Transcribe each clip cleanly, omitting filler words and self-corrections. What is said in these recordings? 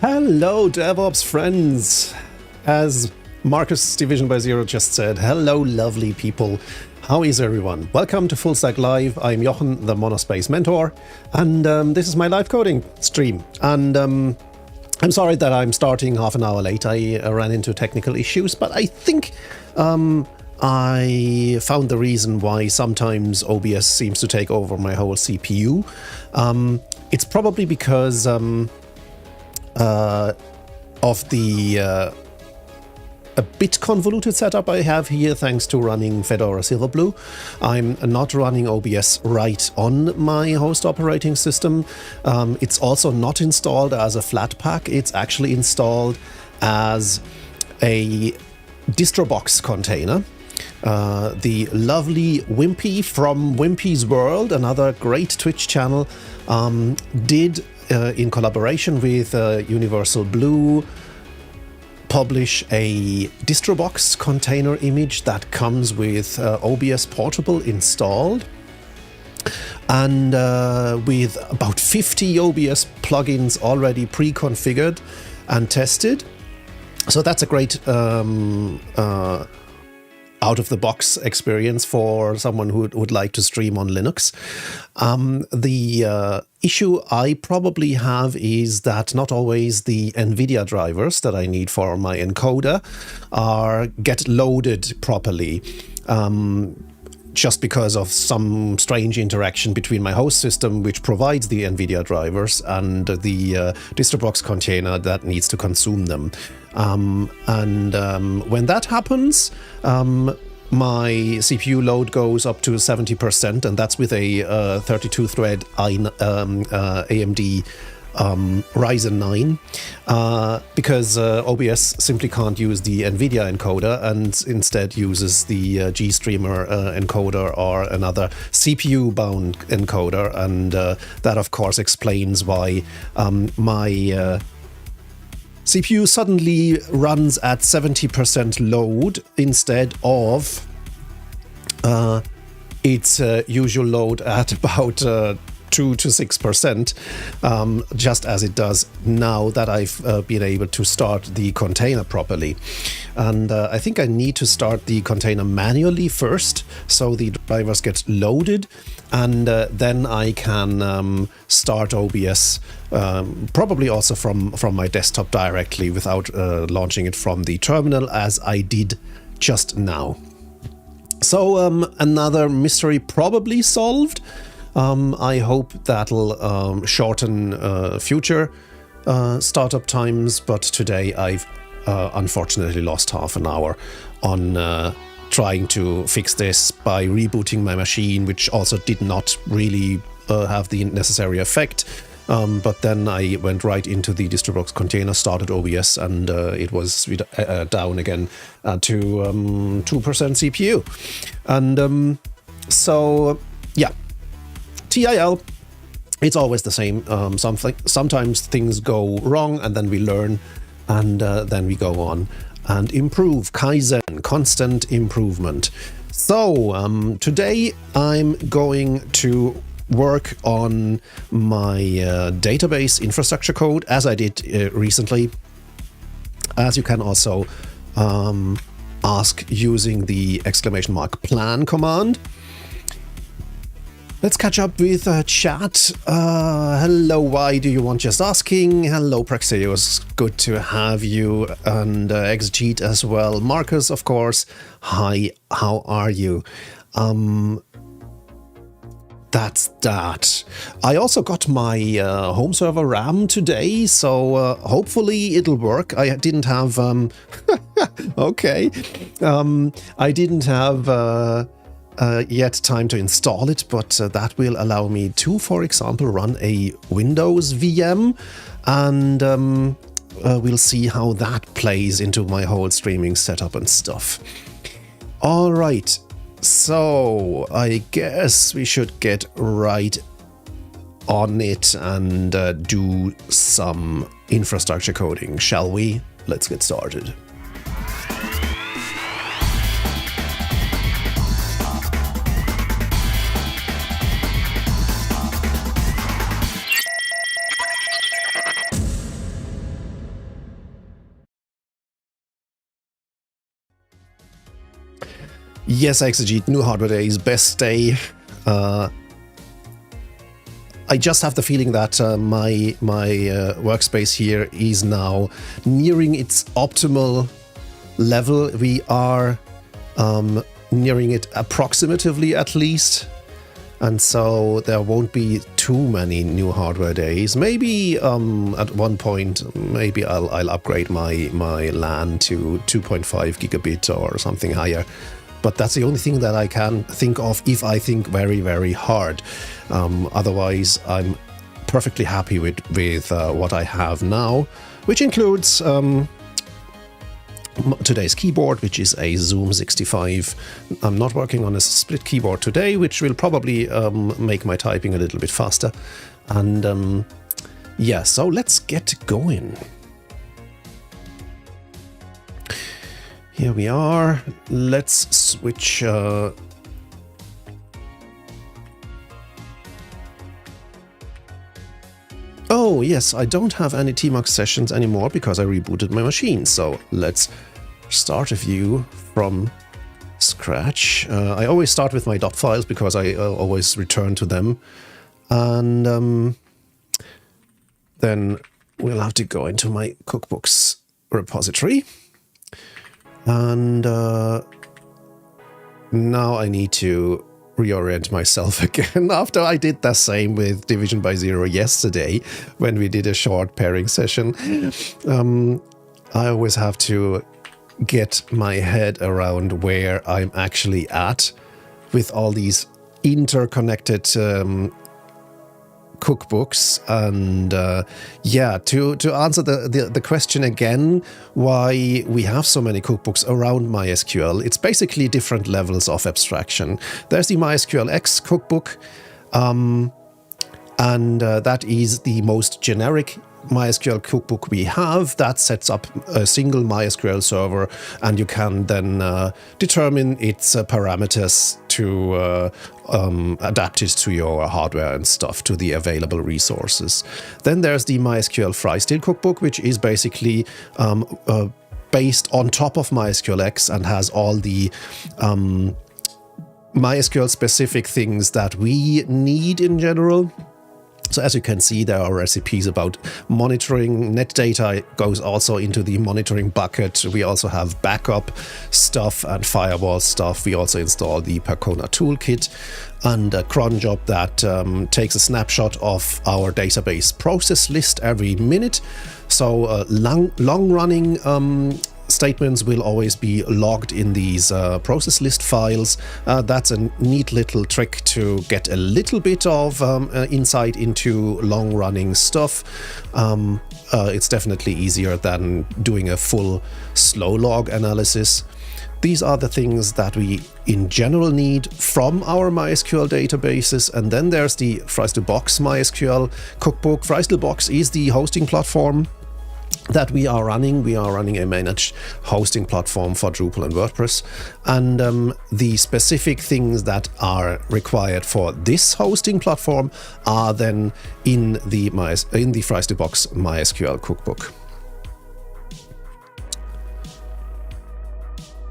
Hello, DevOps friends. As Marcus Division by Zero just said, hello, lovely people. How is everyone? Welcome to Full Stack Live. I'm Jochen, the Monospace Mentor, and this is my live coding stream. And I'm sorry that I'm starting half an hour late. I ran into technical issues, but I think I found the reason why sometimes OBS seems to take over my whole CPU. It's probably because of the a bit convoluted setup I have here thanks to running Fedora Silverblue. I'm not running OBS right on my host operating system. It's also not installed as a Flatpak. It's actually installed as a DistroBox container. The lovely Wimpy from Wimpy's World, another great Twitch channel, did in collaboration with Universal Blue publish a DistroBox container image that comes with OBS Portable installed and with about 50 OBS plugins already pre-configured and tested. So that's a great out-of-the-box experience for someone who would like to stream on Linux. The issue I probably have is that not always the NVIDIA drivers that I need for my encoder get loaded properly. Just because of some strange interaction between my host system, which provides the NVIDIA drivers, and the DistroBox container that needs to consume them. When that happens, my CPU load goes up to 70%, and that's with a 32-thread AMD Ryzen 9, because OBS simply can't use the NVIDIA encoder and instead uses the GStreamer encoder or another CPU-bound encoder, and that of course explains why my CPU suddenly runs at 70% load instead of its usual load at about 2 to 6%, just as it does now that I've been able to start the container properly. And I think I need to start the container manually first, so the drivers get loaded, and then I can start OBS, probably also from my desktop directly without launching it from the terminal, as I did just now. So another mystery probably solved. I hope that'll shorten future startup times, but today I've unfortunately lost half an hour on trying to fix this by rebooting my machine, which also did not really have the necessary effect. But then I went right into the DistroBox container, started OBS, and it was down again to 2% CPU. And so, yeah. TIL, it's always the same. Sometimes things go wrong, and then we learn, and then we go on and improve. Kaizen, constant improvement. So today I'm going to work on my database infrastructure code, as I did recently, as you can also ask using the !plan command. Let's catch up with chat. Hello, why do you want just asking? Hello, Praxeus, good to have you, and Exegete as well. Marcus, of course. Hi, how are you? That's that. I also got my home server RAM today, so hopefully it'll work. I didn't have... okay. I didn't have... yet time to install it, but that will allow me to, for example, run a Windows VM, and we'll see how that plays into my whole streaming setup and stuff. All right, so I guess we should get right on it and do some infrastructure coding, shall we? Let's get started. Yes, Exegete, new hardware day is best day. I just have the feeling that my workspace here is now nearing its optimal level. We are nearing it approximatively, at least. And so there won't be too many new hardware days. Maybe at one point, maybe I'll upgrade my LAN to 2.5 gigabit or something higher. But that's the only thing that I can think of if I think very, very hard. Otherwise, I'm perfectly happy with what I have now, which includes today's keyboard, which is a Zoom 65. I'm not working on a split keyboard today, which will probably make my typing a little bit faster. And yeah, so let's get going. Here we are. Let's switch. Oh, yes, I don't have any Tmux sessions anymore because I rebooted my machine. So let's start a view from scratch. I always start with my dot files because I always return to them. And then we'll have to go into my cookbooks repository. And now I need to reorient myself again after I did the same with Division by Zero yesterday when we did a short pairing session. I always have to get my head around where I'm actually at with all these interconnected cookbooks, and yeah, to answer the question again, why we have so many cookbooks around MySQL, it's basically different levels of abstraction. There's the MySQL X cookbook, and that is the most generic MySQL cookbook we have. That sets up a single MySQL server, and you can then determine its parameters to adapt it to your hardware and stuff, to the available resources. Then there's the MySQL Freestyle Cookbook, which is basically based on top of MySQLX and has all the MySQL specific things that we need in general. So as you can see, there are recipes about monitoring. Netdata goes also into the monitoring bucket. We also have backup stuff and firewall stuff. We also install the Percona toolkit and a cron job that takes a snapshot of our database process list every minute. So long-running statements will always be logged in these process list files. That's a neat little trick to get a little bit of insight into long-running stuff. It's definitely easier than doing a full slow log analysis. These are the things that we in general need from our MySQL databases. And then there's the FreeStyleBox MySQL cookbook. FreeStyleBox is the hosting platform that we are running. We are running a managed hosting platform for Drupal and WordPress. And the specific things that are required for this hosting platform are then in the FreeStyleBox MySQL cookbook.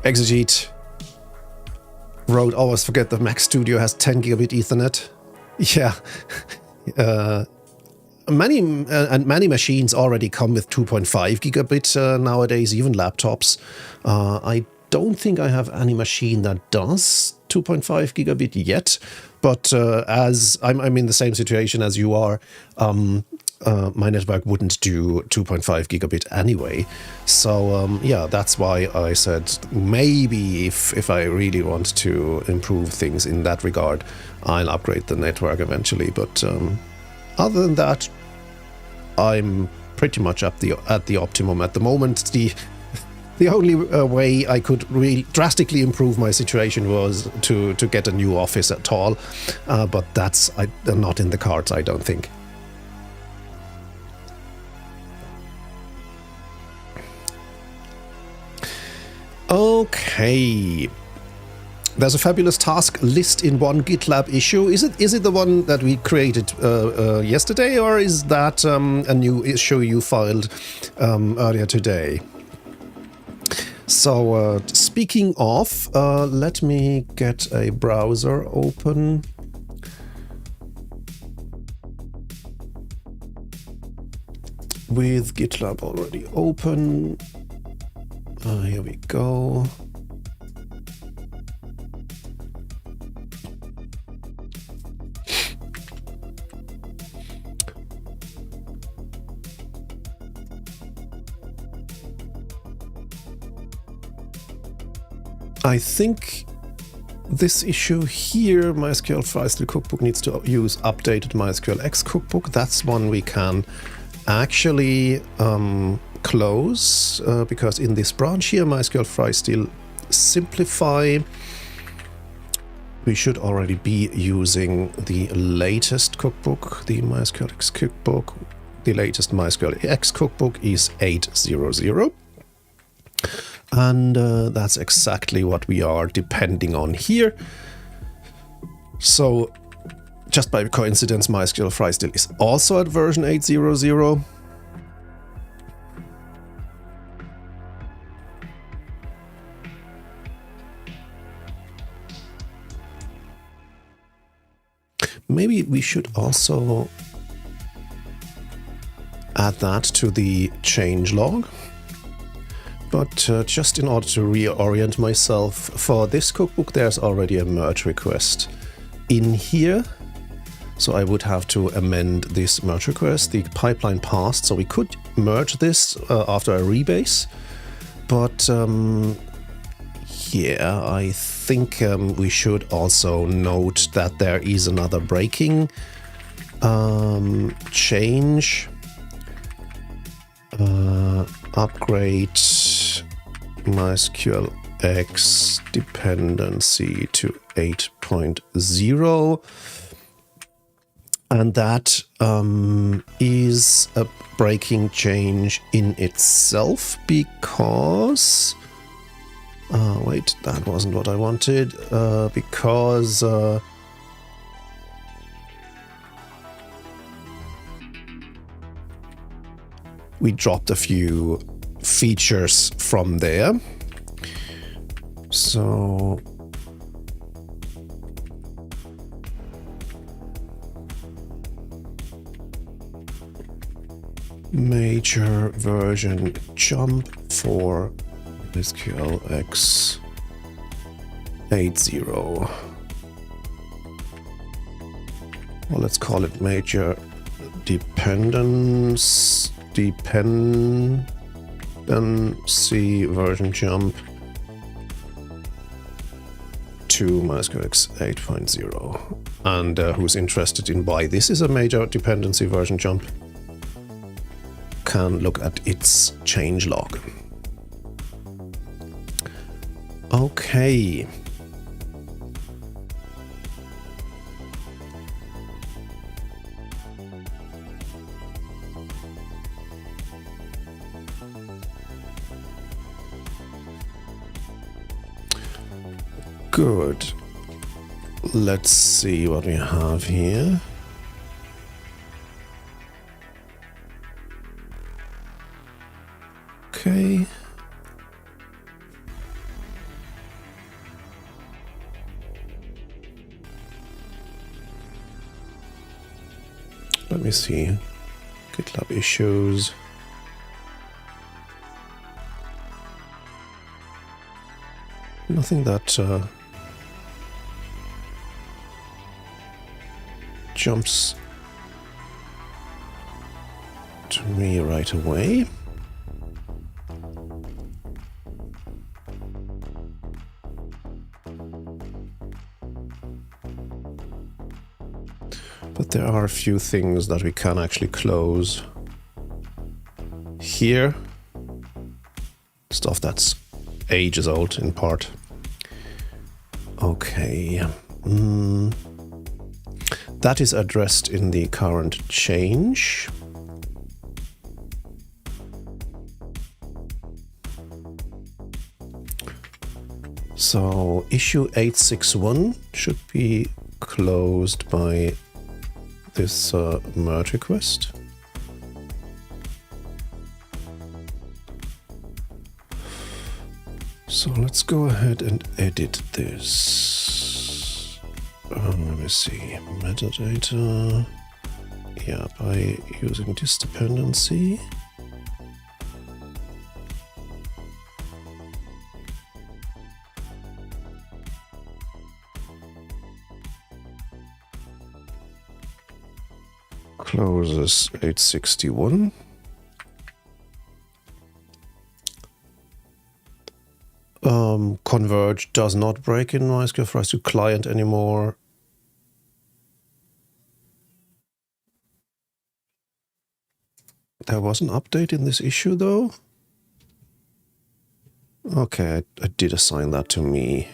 Exegete wrote, always forget the Mac Studio has 10 gigabit Ethernet. Yeah. Many machines already come with 2.5 gigabit nowadays, even laptops. I don't think I have any machine that does 2.5 gigabit yet, but as I'm in the same situation as you are, my network wouldn't do 2.5 gigabit anyway. So yeah, that's why I said maybe if I really want to improve things in that regard, I'll upgrade the network eventually. But other than that, I'm pretty much at the optimum at the moment. The only way I could really drastically improve my situation was to get a new office at all, but that's not in the cards, I don't think. Okay. There's a fabulous task list in one GitLab issue. Is it the one that we created yesterday, or is that a new issue you filed earlier today? So speaking of, let me get a browser open. With GitLab already open. Here we go. I think this issue here, MySQL Freestyle Cookbook, needs to use updated MySQLX Cookbook. That's one we can actually close because in this branch here, MySQL Freestyle Simplify, we should already be using the latest cookbook, the MySQLX Cookbook. The latest MySQLX Cookbook is 8.0.0. And that's exactly what we are depending on here. So just by coincidence, MySQL Freestyle is also at version 8.0.0. Maybe we should also add that to the changelog. But just in order to reorient myself, for this cookbook there's already a merge request in here. So I would have to amend this merge request. The pipeline passed, so we could merge this after a rebase. But yeah, I think we should also note that there is another breaking change. Upgrade MySQLX dependency to 8.0, and that is a breaking change in itself because Wait, that wasn't what I wanted, because we dropped a few features from there. So major version jump for SQLX 80. Well, let's call it major dependency version jump to MySQLX 8.0. And who's interested in why this is a major dependency version jump can look at its changelog. Okay. Good. Let's see what we have here. Okay. Let me see. GitLab issues. Nothing that jumps to me right away. But there are a few things that we can actually close here. Stuff that's ages old in part. Okay. That is addressed in the current change. So issue 861 should be closed by this merge request. So let's go ahead and edit this. Let me see, metadata. Yeah, by using this dependency. Closes 861. Converge does not break in MySQL for us to client anymore. There was an update in this issue though. Okay, I did assign that to me.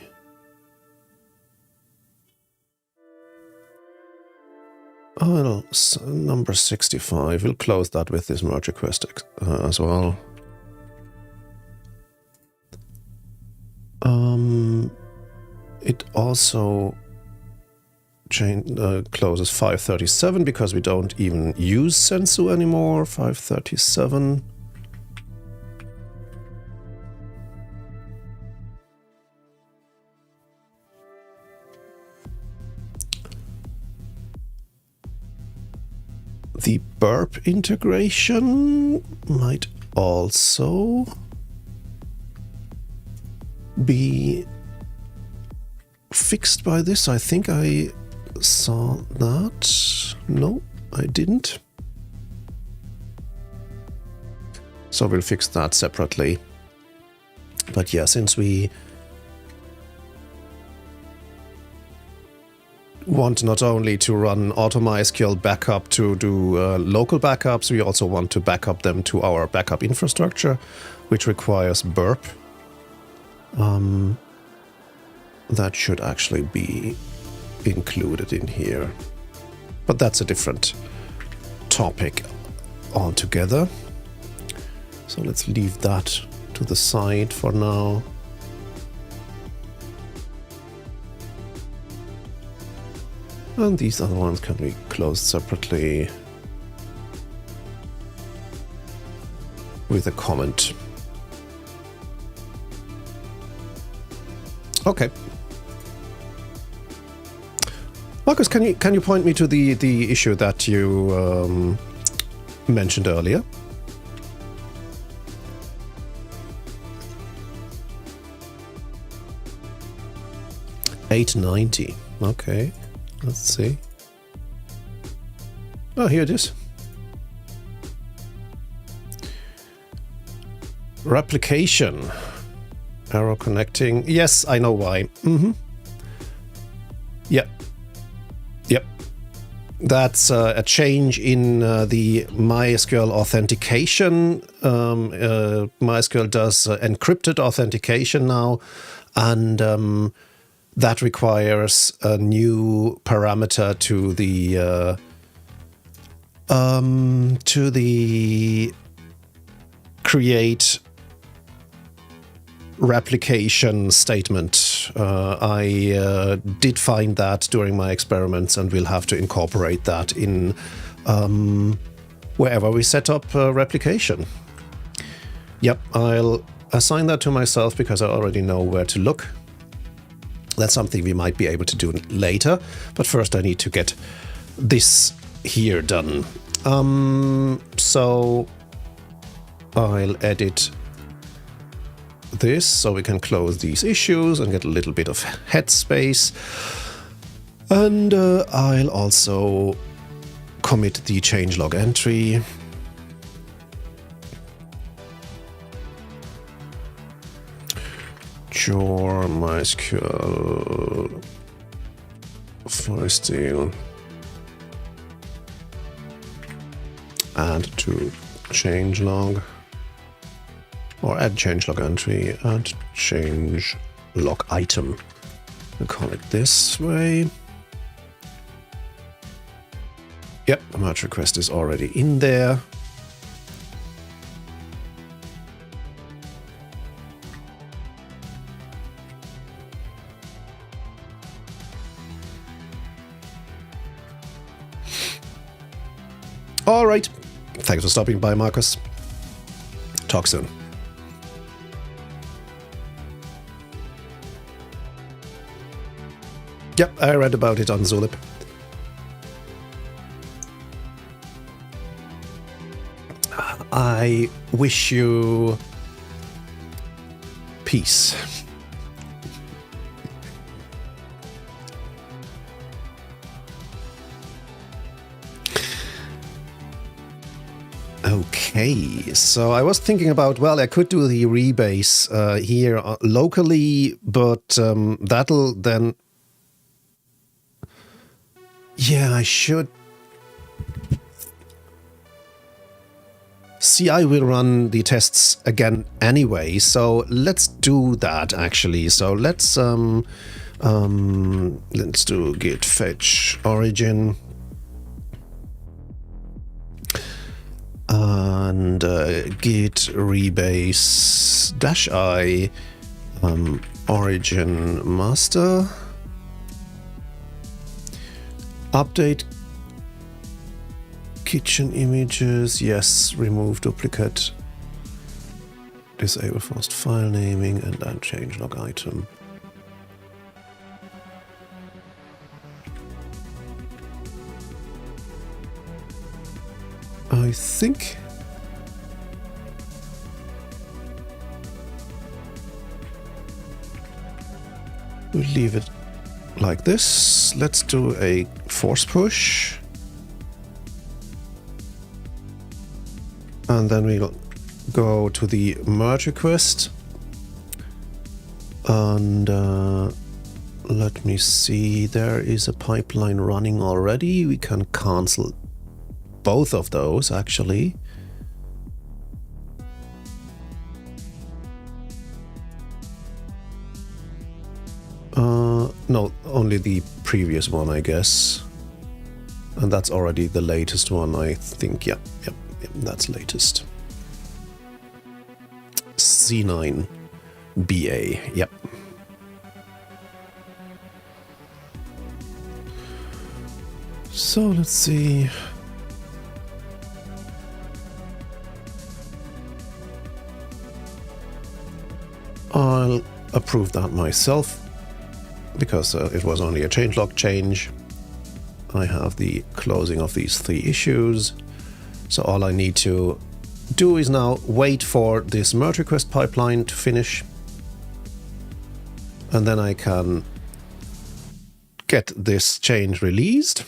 Oh, well, number 65. We'll close that with this merge request as well. It also closes 537 because we don't even use Sensu anymore. 537. The burp integration might also be fixed by this. I think I saw that. No, I didn't. So we'll fix that separately. But yeah, since we want not only to run AutoMySQL backup to do local backups, we also want to backup them to our backup infrastructure, which requires burp. That should actually be included in here. But that's a different topic altogether. So let's leave that to the side for now. And these other ones can be closed separately with a comment. Okay. Marcus, can you point me to the issue that you mentioned earlier? $890. Okay, let's see. Oh, here it is. Replication. Arrow connecting. Yes, I know why. Yep. Yep. That's a change in the MySQL authentication. MySQL does encrypted authentication now, and that requires a new parameter to the create replication statement. I did find that during my experiments, and we'll have to incorporate that in wherever we set up replication. Yep, I'll assign that to myself because I already know where to look. That's something we might be able to do later, but first I need to get this here done. So I'll edit this so we can close these issues and get a little bit of headspace. And I'll also commit the changelog entry. Sure, MySQL FileStyle add to changelog, or add changelog entry, add changelog item. We'll call it this way. Yep, the merge request is already in there. All right. Thanks for stopping by, Marcus. Talk soon. Yep, I read about it on Zulip. I wish you peace. Okay, so I was thinking about, well, I could do the rebase here locally, but that'll then... Yeah, I should... CI will run the tests again anyway, so let's do that actually. So let's do git fetch origin. And git rebase -i origin master. Update kitchen images. Yes, remove duplicate. Disable forced file naming and then changelog item. I think we'll leave it like this. Let's do a force push. And then we'll go to the merge request. And let me see, there is a pipeline running already. We can cancel both of those actually. No, only the previous one, I guess. And that's already the latest one, I think. Yep, that's latest. C9 BA, yep. So let's see. I'll approve that myself because it was only a changelog change. I have the closing of these 3 issues. So all I need to do is now wait for this merge request pipeline to finish. And then I can get this change released.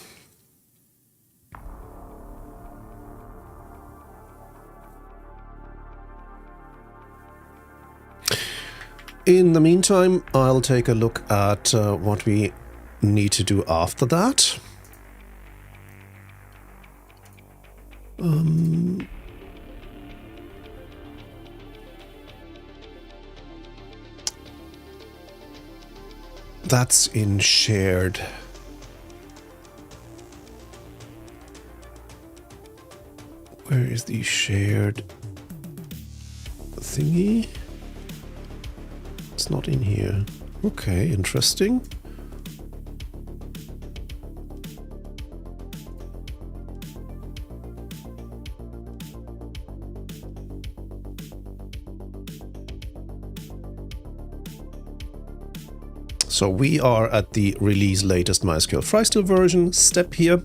In the meantime, I'll take a look at what we need to do after that. That's in shared. Where is the shared thingy? It's not in here. Okay, interesting. So we are at the release latest MySQL Freestyle version step here.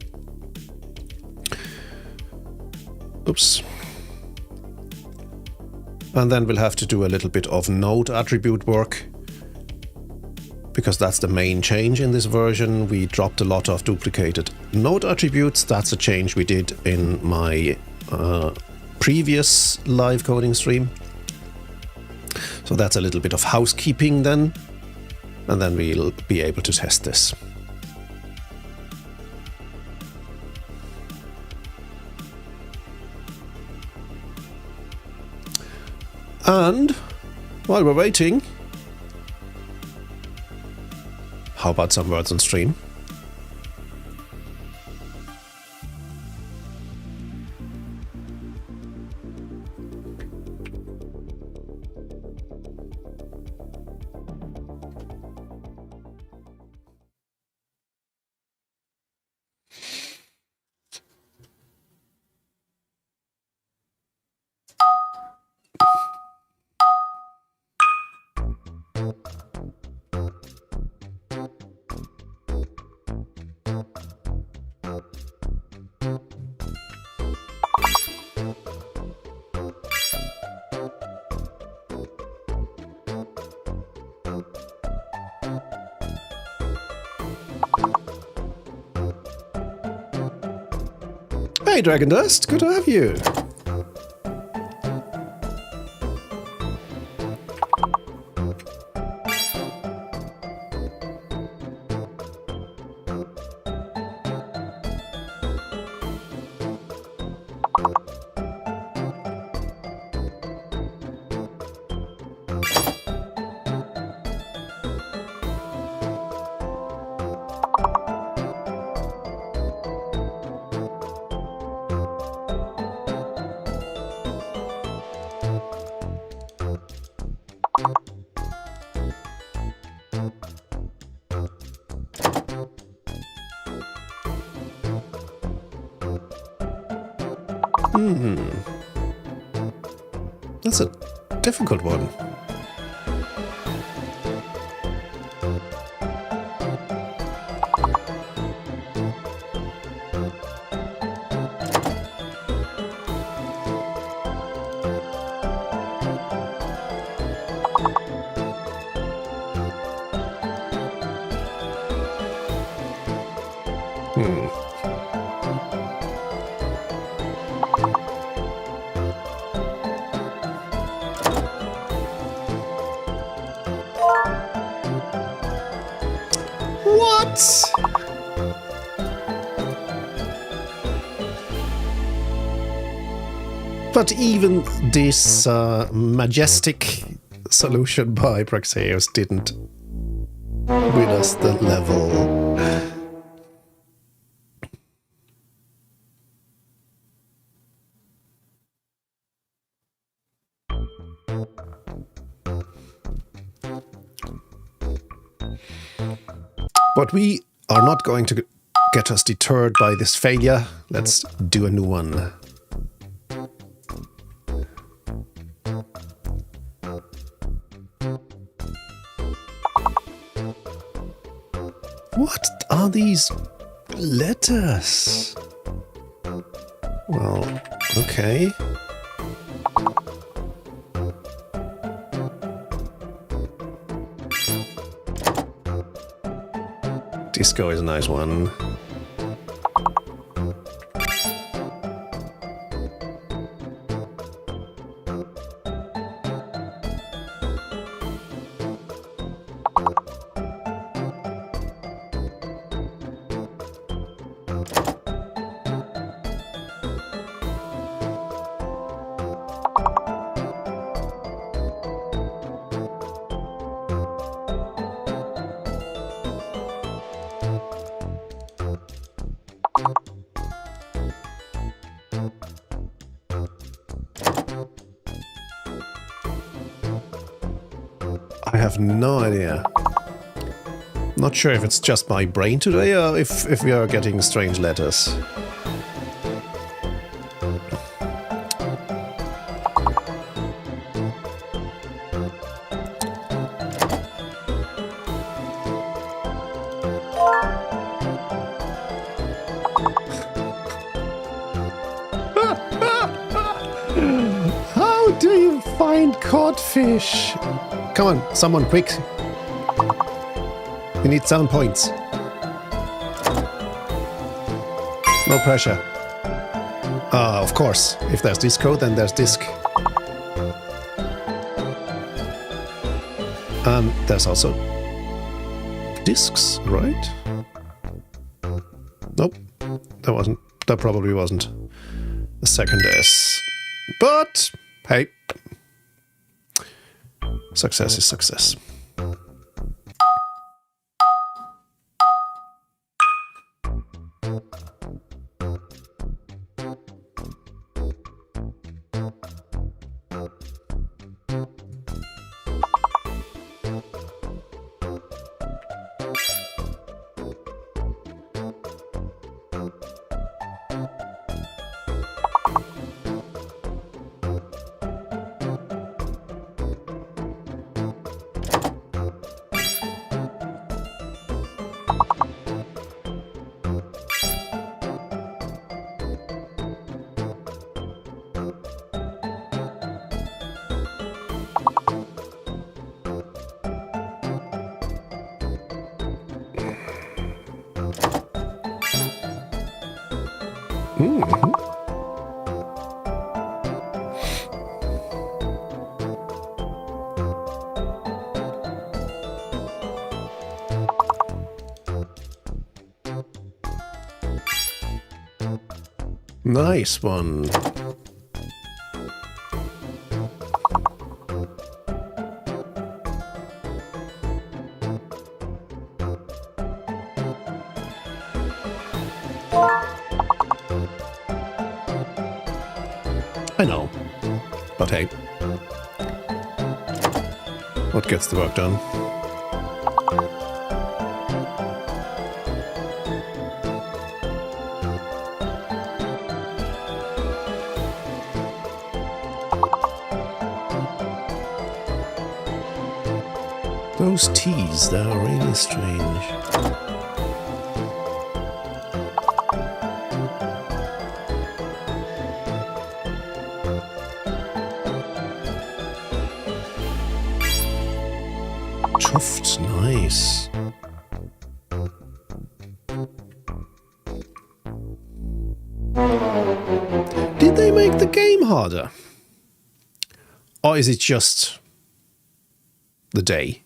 Oops. And then we'll have to do a little bit of node attribute work, because that's the main change in this version. We dropped a lot of duplicated node attributes. That's a change we did in my previous live coding stream. So that's a little bit of housekeeping then. And then we'll be able to test this. And while we're waiting, how about some words on stream? Hey Dragon Dust, good to have you. That's a difficult one. But even this majestic solution by Praxeus didn't win us the level. But we are not going to get us deterred by this failure. Let's do a new one. What are these letters? Well, okay. Disco is a nice one. I have no idea. Not sure if it's just my brain today or if we are getting strange letters. How do you find codfish? Come on, someone quick. We need sound points. No pressure. Of course. If there's disco, then there's disc. And there's also discs, right? Nope. That wasn't. That probably wasn't. The second S. But, hey. Success is success. Nice one. I know, but hey, what gets the work done? Those T's, they're really strange. Chuffed, nice. Did they make the game harder? Or is it just the day?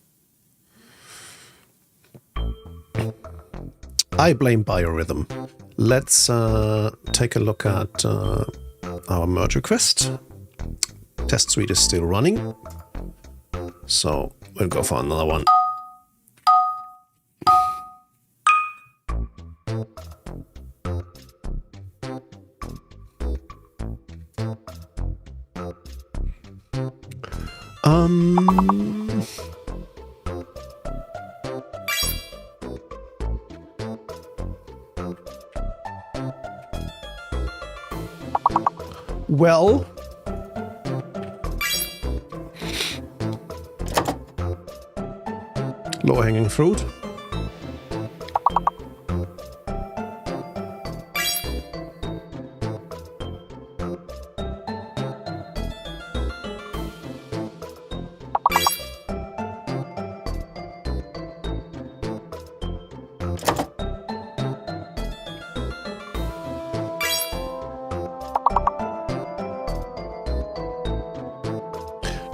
I blame biorhythm. Let's take a look at our merge request. Test suite is still running, so we'll go for another one. Well, low-hanging fruit.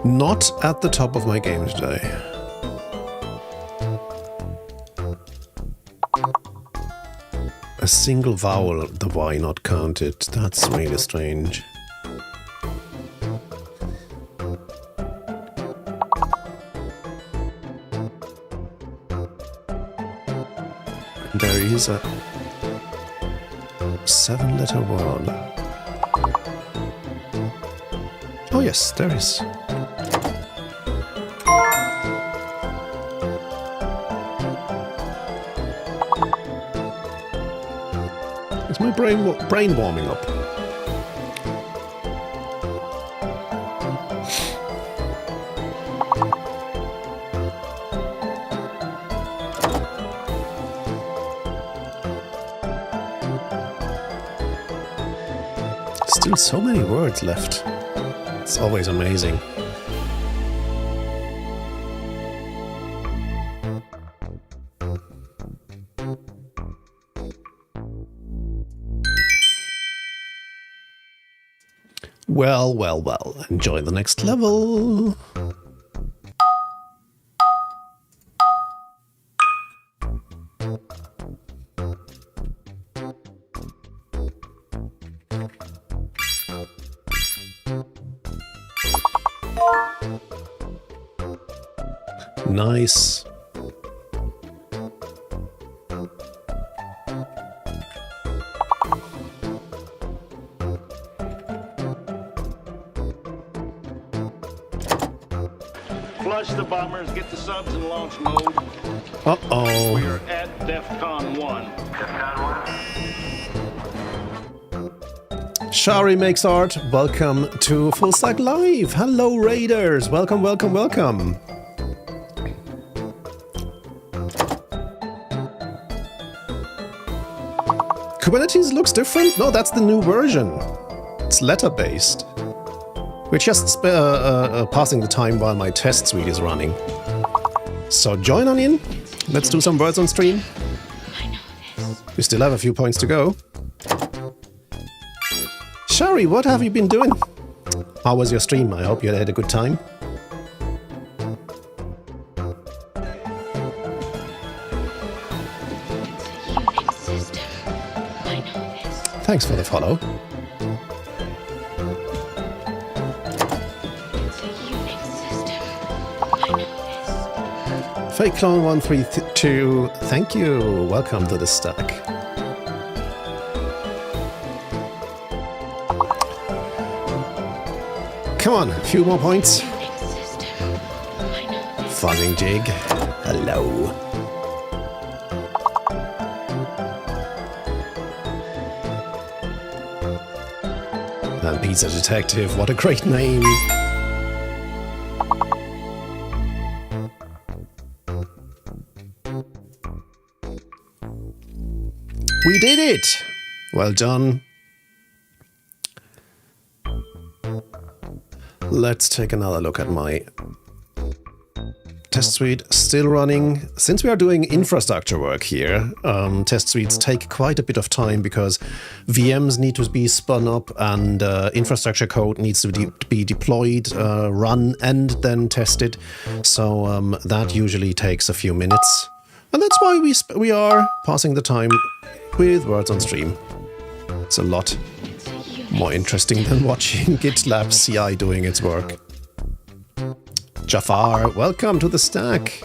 Not at the top of my game today. A single vowel, the Y not counted. That's really strange. There is a 7-letter word. Oh yes, there is. Is my brain warming up? Still so many words left. It's always amazing. Well, well, well. Enjoy the next level. Nice. Flush the bombers, get the subs in launch mode. Uh-oh. We're at DEFCON 1. Shari makes art. Welcome to Full Stack Live. Hello, Raiders. Welcome, welcome, welcome. Kubernetes looks different. No, that's the new version. It's letter-based. We're just passing the time while my test suite is running. So join on in. Let's do some words on stream. We still have a few points to go. Shari, what have you been doing? How was your stream? I hope you had a good time. Thanks for the follow. Fake Clone 132, thank you. Welcome to the stack. Come on, a few more points. Fuzzing Jig, hello. And Pizza Detective, what a great name. We did it! Well done. Let's take another look at my test suite. Still running. Since we are doing infrastructure work here, test suites take quite a bit of time because VMs need to be spun up and infrastructure code needs to be deployed, run, and then tested. So that usually takes a few minutes. And that's why we are passing the time with words on stream. It's a lot more interesting than watching GitLab CI doing its work. Jafar, welcome to the stack.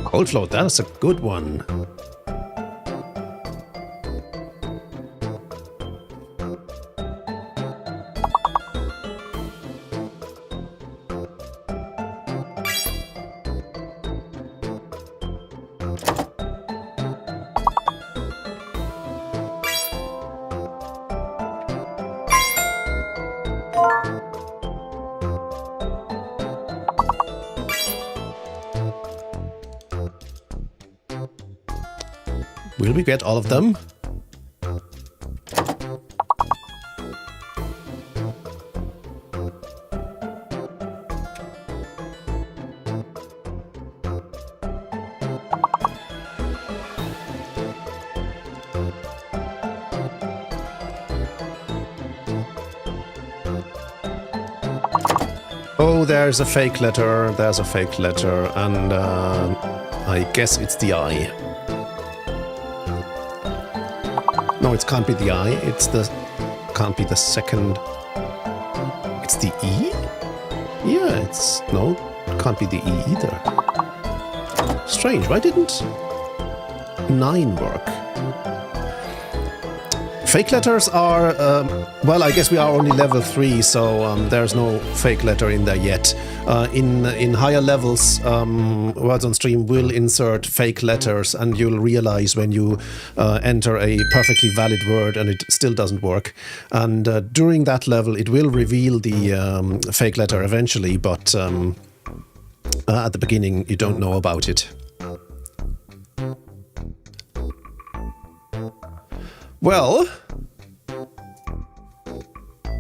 Cold float, that's a good one. Will we get all of them? Oh, there's a fake letter, and I guess it's the I. No, it can't be the I, can't be the second, it's the E? Yeah, no, it can't be the E either. Strange, why didn't 9 work? Fake letters are, well, I guess we are only level 3, so there's no fake letter in there yet. In higher levels, Words on Stream will insert fake letters, and you'll realize when you enter a perfectly valid word and it still doesn't work. And during that level, it will reveal the fake letter eventually, but at the beginning, you don't know about it. Well,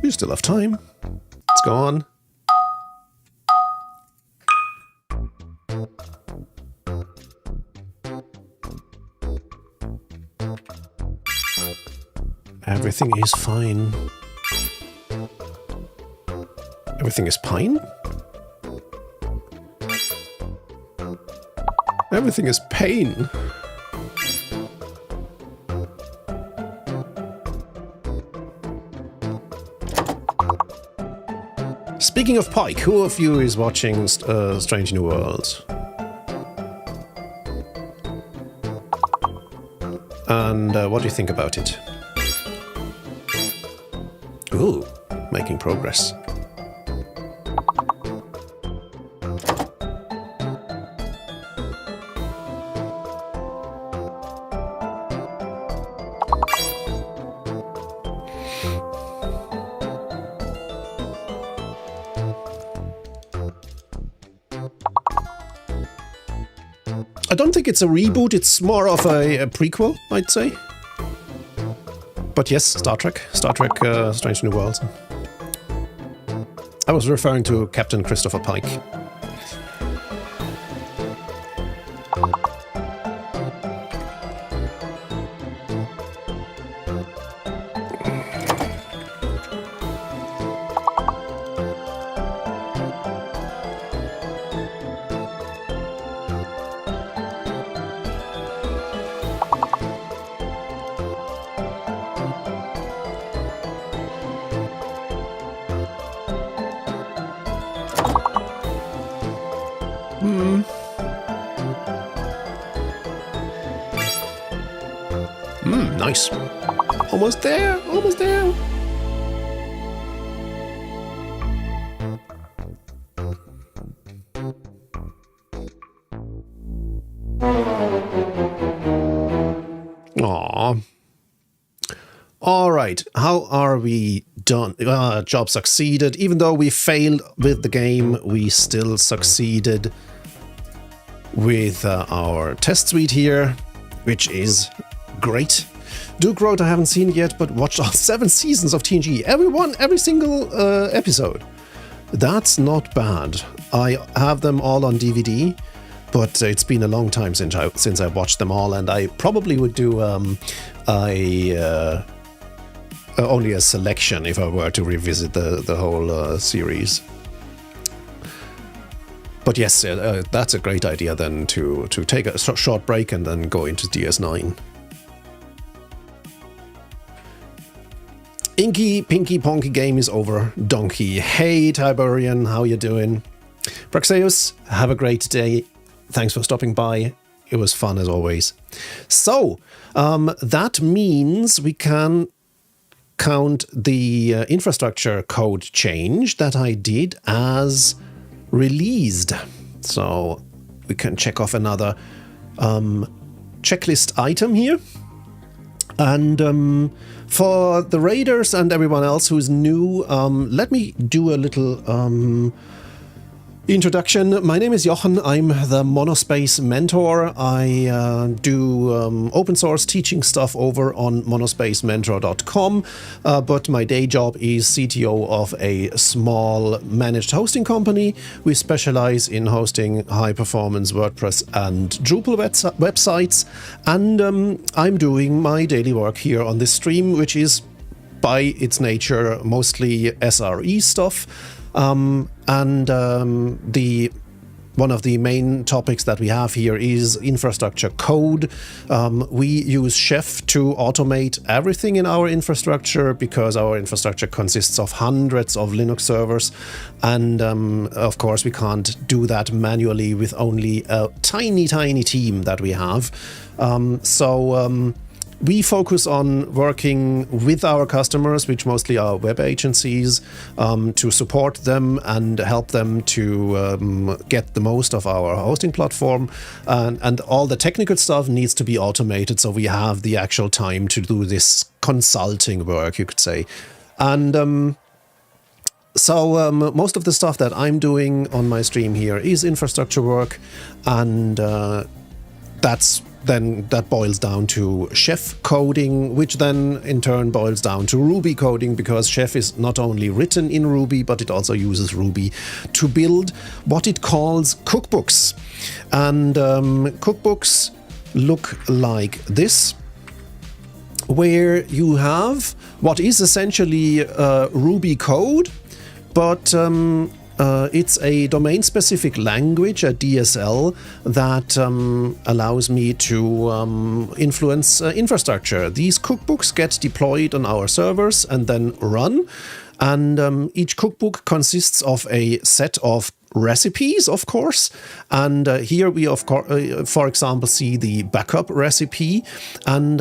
we still have time. Let's go on. Everything is fine. Everything is pine? Everything is pain. Speaking of Pike, who of you is watching Strange New Worlds? And what do you think about it? Ooh, making progress. I don't think it's a reboot, it's more of a prequel, I'd say. But yes, Star Trek, Strange New Worlds. I was referring to Captain Christopher Pike. Nice. Almost there, almost there. Aww. All right, how are we done? Job succeeded. Even though we failed with the game, we still succeeded with our test suite here, which is great. Duke Road I haven't seen yet, but watched all 7 seasons of TNG. Every single episode. That's not bad. I have them all on DVD, but it's been a long time since I watched them all, and I probably would do only a selection if I were to revisit the whole series. But yes, that's a great idea then to take a short break and then go into DS9. Inky Pinky Ponky game is over. Donkey. Hey Tiberian, how you doing? Praxeus, have a great day. Thanks for stopping by. It was fun as always. So, that means we can count the infrastructure code change that I did as released. So we can check off another checklist item here. And for the raiders and everyone else who's new, let me do a little Introduction. My name is Jochen. I'm the Monospace mentor. I do open source teaching stuff over on monospacementor.com, but my day job is CTO of a small managed hosting company. We specialize in hosting high-performance WordPress and Drupal websites, and I'm doing my daily work here on this stream, which is by its nature mostly SRE stuff. One of the main topics that we have here is infrastructure code. We use Chef to automate everything in our infrastructure because our infrastructure consists of hundreds of Linux servers. And of course, we can't do that manually with only a tiny team that we have. We focus on working with our customers, which mostly are web agencies, to support them and help them to get the most of our hosting platform. And all the technical stuff needs to be automated, so we have the actual time to do this consulting work, you could say. And most of the stuff that I'm doing on my stream here is infrastructure work, and that boils down to Chef coding, which then in turn boils down to Ruby coding, because Chef is not only written in Ruby, but it also uses Ruby to build what it calls cookbooks. And cookbooks look like this, where you have what is essentially Ruby code, but it's a domain-specific language, a DSL, that allows me to influence infrastructure. These cookbooks get deployed on our servers and then run. And each cookbook consists of a set of recipes, of course. And here we, for example, see the backup recipe. And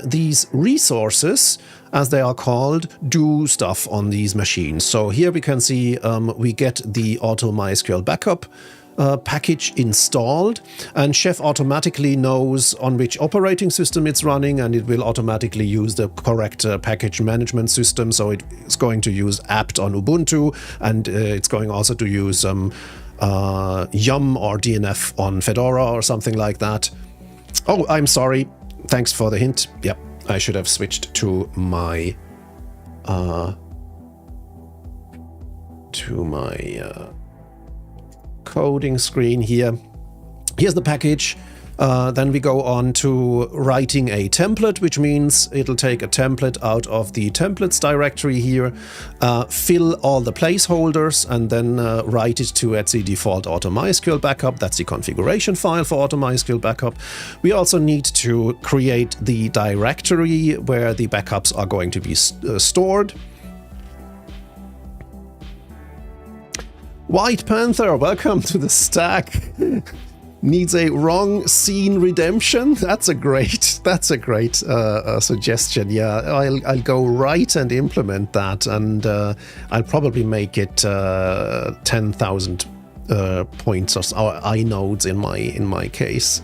these resources, as they are called, do stuff on these machines. So here we can see we get the auto MySQL backup package installed, and Chef automatically knows on which operating system it's running, and it will automatically use the correct package management system. So it's going to use apt on Ubuntu, and it's going also to use Yum or DNF on Fedora or something like that. Oh, I'm sorry. Thanks for the hint. Yep, I should have switched to my coding screen here. Here's the package. Then we go on to writing a template, which means it'll take a template out of the templates directory here, fill all the placeholders, and then write it to etc default auto MySQL backup. That's the configuration file for auto MySQL backup. We also need to create the directory where the backups are going to be stored. White Panther, welcome to the stack. Needs a wrong scene redemption. That's a great suggestion. Yeah, I'll go right and implement that, and I'll probably make it 10,000 points or inodes in my case.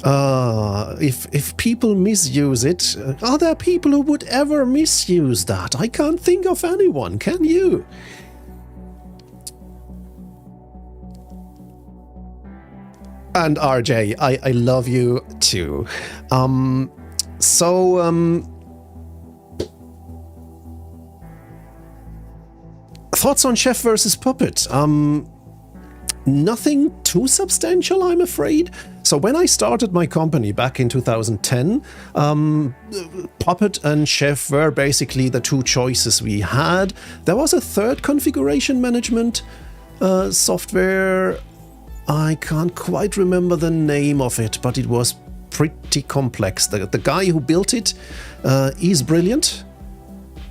If people misuse it, are there people who would ever misuse that? I can't think of anyone. Can you? And RJ, I love you too. Thoughts on Chef versus Puppet? Nothing too substantial, I'm afraid. So when I started my company back in 2010, Puppet and Chef were basically the two choices we had. There was a third configuration management software. I can't quite remember the name of it, but it was pretty complex. The guy who built it is brilliant,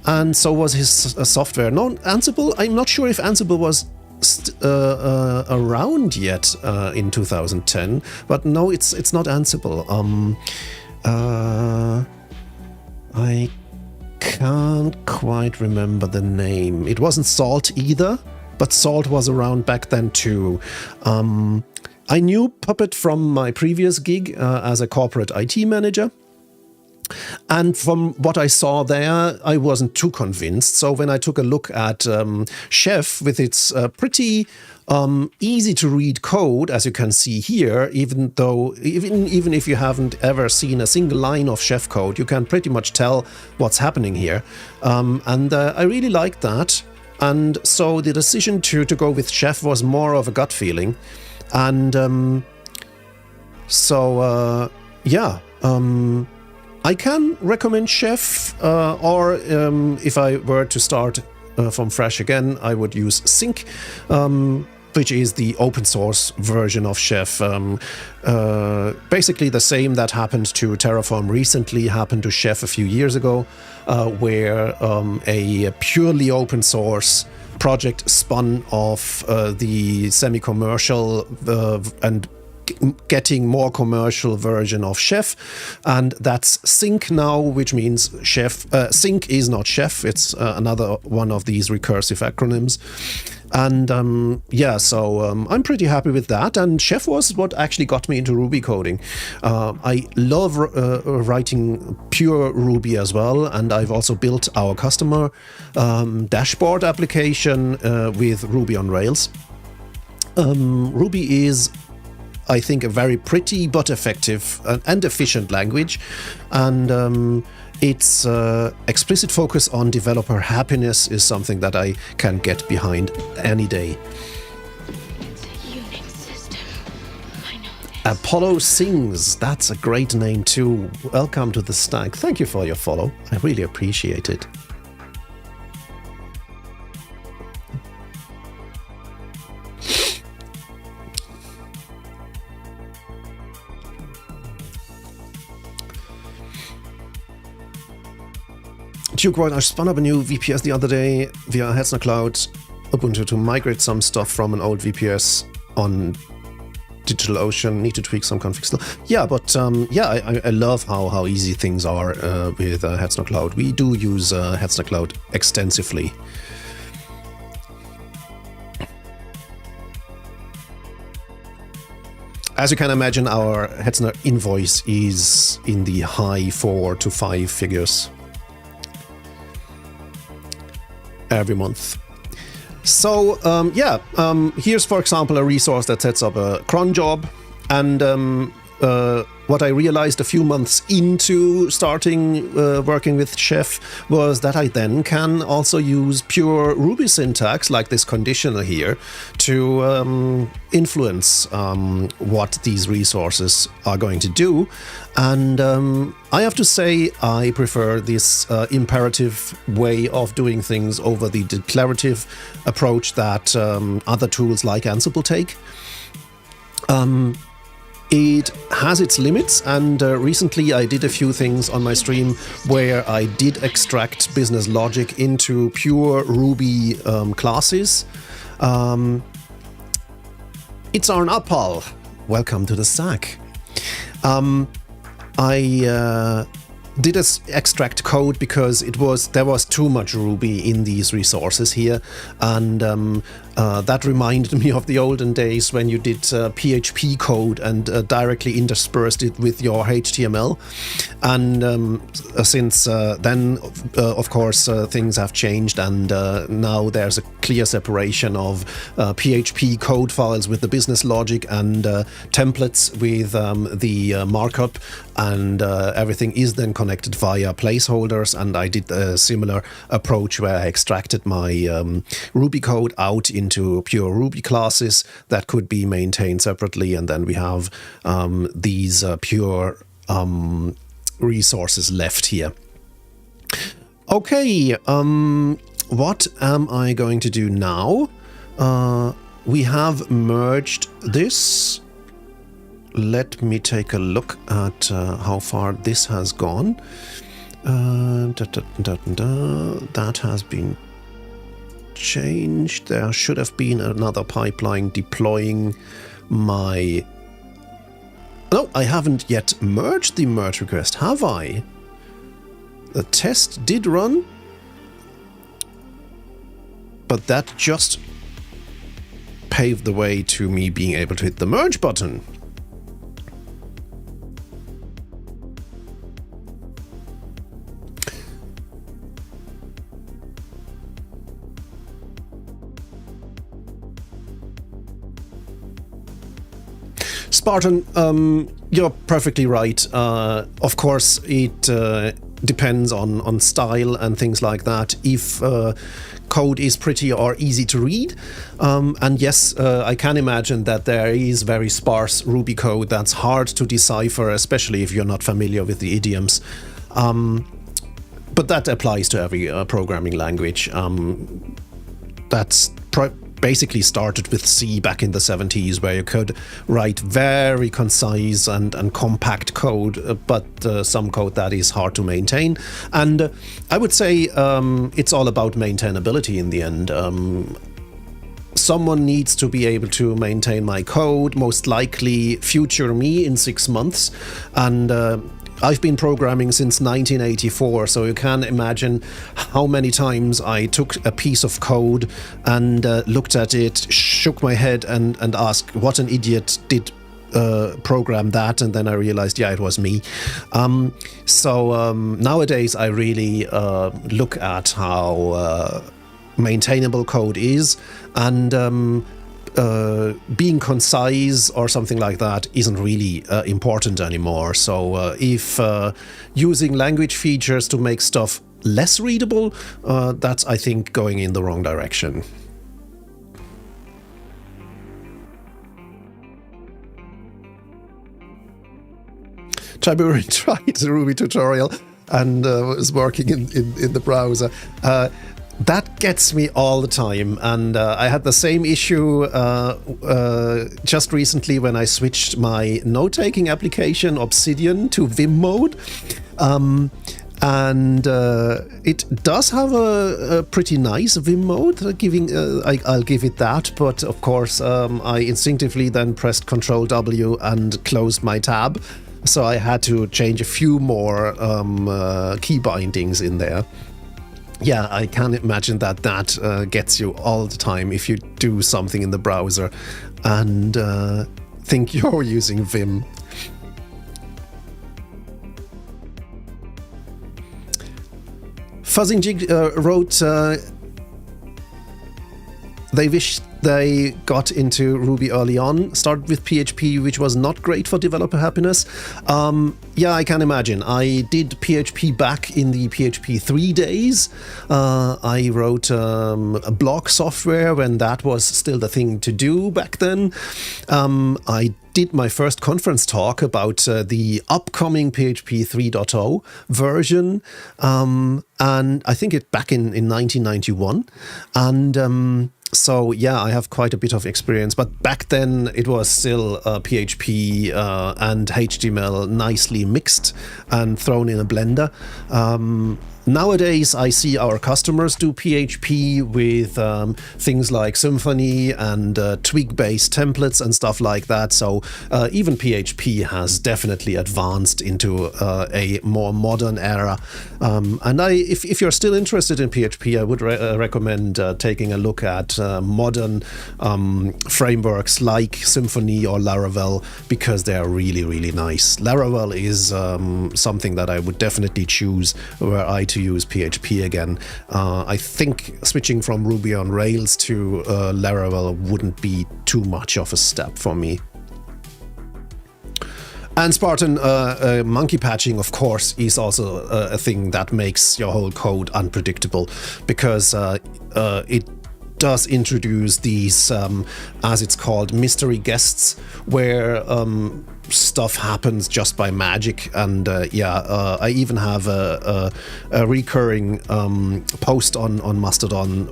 and so was his software. No, Ansible, I'm not sure if Ansible was around yet in 2010, but no, it's not Ansible. I can't quite remember the name. It wasn't Salt either. But Salt was around back then too. I knew Puppet from my previous gig as a corporate IT manager. And from what I saw there, I wasn't too convinced. So when I took a look at Chef with its pretty easy to read code, as you can see here, even if you haven't ever seen a single line of Chef code, you can pretty much tell what's happening here. And I really liked that. And so the decision to go with Chef was more of a gut feeling. And I can recommend Chef, or if I were to start from fresh again, I would use Sync, which is the open source version of Chef. Basically the same that happened to Terraform recently happened to Chef a few years ago, where a purely open source project spun off the semi-commercial and getting more commercial version of Chef, and that's Sync now, which means Chef. Sync is not Chef, it's another one of these recursive acronyms. And I'm pretty happy with that. And Chef was what actually got me into Ruby coding. I love writing pure Ruby as well, and I've also built our customer dashboard application with Ruby on Rails. Ruby is, I think, a very pretty but effective and efficient language, and its explicit focus on developer happiness is something that I can get behind any day. It's a Unix system. I know this. Apollo Sings, that's a great name too. Welcome to the stack. Thank you for your follow. I really appreciate it. Duke Roy, I spun up a new VPS the other day via Hetzner Cloud Ubuntu to migrate some stuff from an old VPS on DigitalOcean. Need to tweak some config still. Yeah, but I love how easy things are with Hetzner Cloud. We do use Hetzner Cloud extensively. As you can imagine, our Hetzner invoice is in the high 4 to 5 figures every month. So here's, for example, a resource that sets up a cron job, and what I realized a few months into starting working with Chef was that I then can also use pure Ruby syntax, like this conditional here, to influence what these resources are going to do. And I have to say I prefer this imperative way of doing things over the declarative approach that other tools like Ansible take. It has its limits, and recently I did a few things on my stream where I did extract business logic into pure Ruby classes. It's Arn Appal. Welcome to the stack. I did extract code because there was too much Ruby in these resources here, and that reminded me of the olden days when you did PHP code and directly interspersed it with your HTML. And since then, of course, things have changed, and now there's a clear separation of PHP code files with the business logic and templates with the markup, and everything is then connected via placeholders. And I did a similar approach where I extracted my Ruby code out into pure Ruby classes that could be maintained separately, and then we have these pure resources left here. Okay, what am I going to do now? We have merged this. Let me take a look at how far this has gone. That has been changed. There should have been another pipeline deploying my... No, I haven't yet merged the merge request, have I? The test did run, but that just paved the way to me being able to hit the merge button. Spartan, you're perfectly right. Of course, it depends on style and things like that. If code is pretty or easy to read, and yes, I can imagine that there is very sparse Ruby code that's hard to decipher, especially if you're not familiar with the idioms. But that applies to every programming language. That's basically started with C back in the 70s, where you could write very concise and compact code, but some code that is hard to maintain. And I would say it's all about maintainability in the end. Someone needs to be able to maintain my code, most likely future me in 6 months. And I've been programming since 1984, so you can imagine how many times I took a piece of code and looked at it, shook my head and asked what an idiot did program that, and then I realized, yeah, it was me. So nowadays I really look at how maintainable code is, and being concise or something like that isn't really important anymore. So if using language features to make stuff less readable, that's, I think, going in the wrong direction. Tiburon tried the Ruby tutorial and was working in the browser. That gets me all the time, and I had the same issue just recently when I switched my note-taking application Obsidian to Vim mode. And it does have a pretty nice Vim mode, I'll give it that, but of course I instinctively then pressed Ctrl W and closed my tab, so I had to change a few more key bindings in there. Yeah, I can imagine that gets you all the time if you do something in the browser and think you're using Vim. Fuzzingjig wrote, they wish they got into Ruby early on, started with PHP, which was not great for developer happiness. Yeah, I can imagine. I did PHP back in the PHP 3 days. I wrote a blog software when that was still the thing to do back then. I did my first conference talk about the upcoming PHP 3.0 version, and I think it back in 1991. And so yeah, I have quite a bit of experience, but back then it was still PHP and HTML nicely mixed and thrown in a blender. Nowadays, I see our customers do PHP with things like Symfony and Twig-based templates and stuff like that. So even PHP has definitely advanced into a more modern era. And if you're still interested in PHP, I would recommend taking a look at modern frameworks like Symfony or Laravel, because they are really, really nice. Laravel is something that I would definitely choose were I to use PHP again. I think switching from Ruby on Rails to Laravel wouldn't be too much of a step for me. And Spartan, monkey patching, of course, is also a thing that makes your whole code unpredictable, because it does introduce these, as it's called, mystery guests, where stuff happens just by magic. And I even have a recurring post on Mastodon,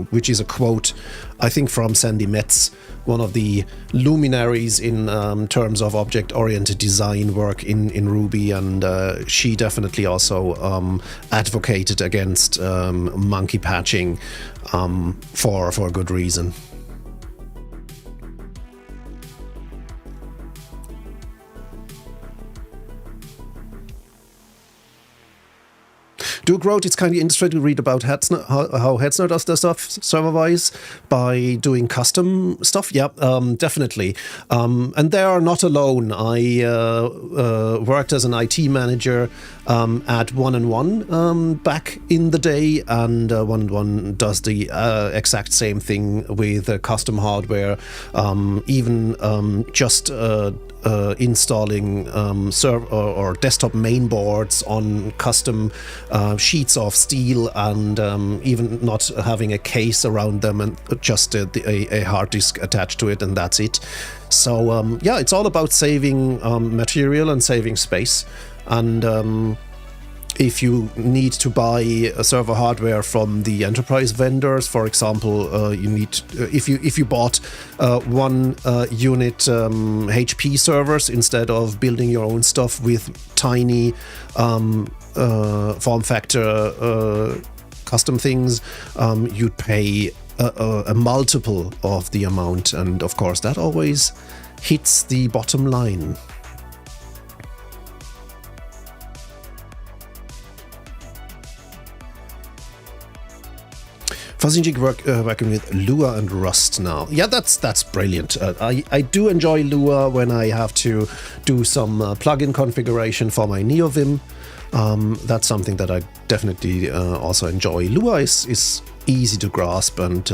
which is a quote, I think, from Sandy Metz, one of the luminaries in terms of object-oriented design work in Ruby, and she definitely also advocated against monkey patching for a good reason. Duke wrote, it's kind of interesting to read about Hetzner, how Hetzner does their stuff server-wise by doing custom stuff. Yeah, definitely. And they are not alone. I worked as an IT manager at 1&1 back in the day, and 1&1 does the exact same thing with custom hardware, even just installing server or desktop mainboards on custom sheets of steel, and even not having a case around them, and just a hard disk attached to it, and that's it. So yeah, it's all about saving material and saving space. And if you need to buy server hardware from the enterprise vendors, for example, you need if you bought one unit HP servers instead of building your own stuff with tiny form factor custom things, you'd pay a multiple of the amount, and of course that always hits the bottom line. Fuzzinjig working with Lua and Rust now. Yeah, that's brilliant. I do enjoy Lua when I have to do some plugin configuration for my NeoVim. That's something that I definitely also enjoy. Lua is easy to grasp, and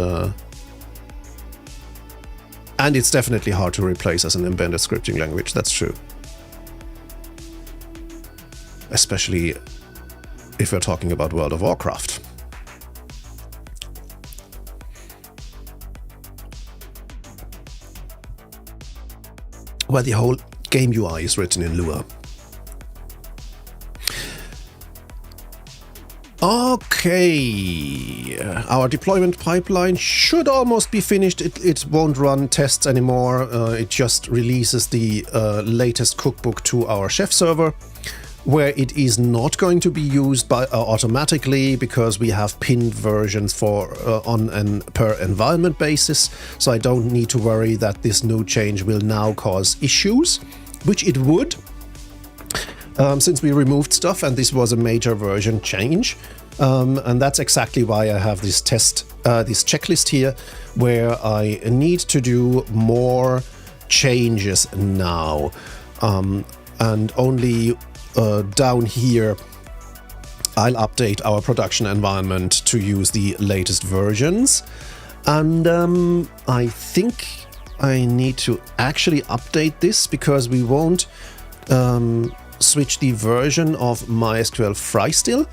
it's definitely hard to replace as an embedded scripting language. That's true. Especially if we're talking about World of Warcraft. Where the whole game UI is written in Lua. Okay, our deployment pipeline should almost be finished. It won't run tests anymore. It just releases the latest cookbook to our chef server, where it is not going to be used by automatically, because we have pinned versions for on an per environment basis. So I don't need to worry that this new change will now cause issues, which it would, since we removed stuff and this was a major version change. And that's exactly why I have this this checklist here, where I need to do more changes now, and only down here I'll update our production environment to use the latest versions. And I think I need to actually update this, because we won't switch the version of MySQL Freestill.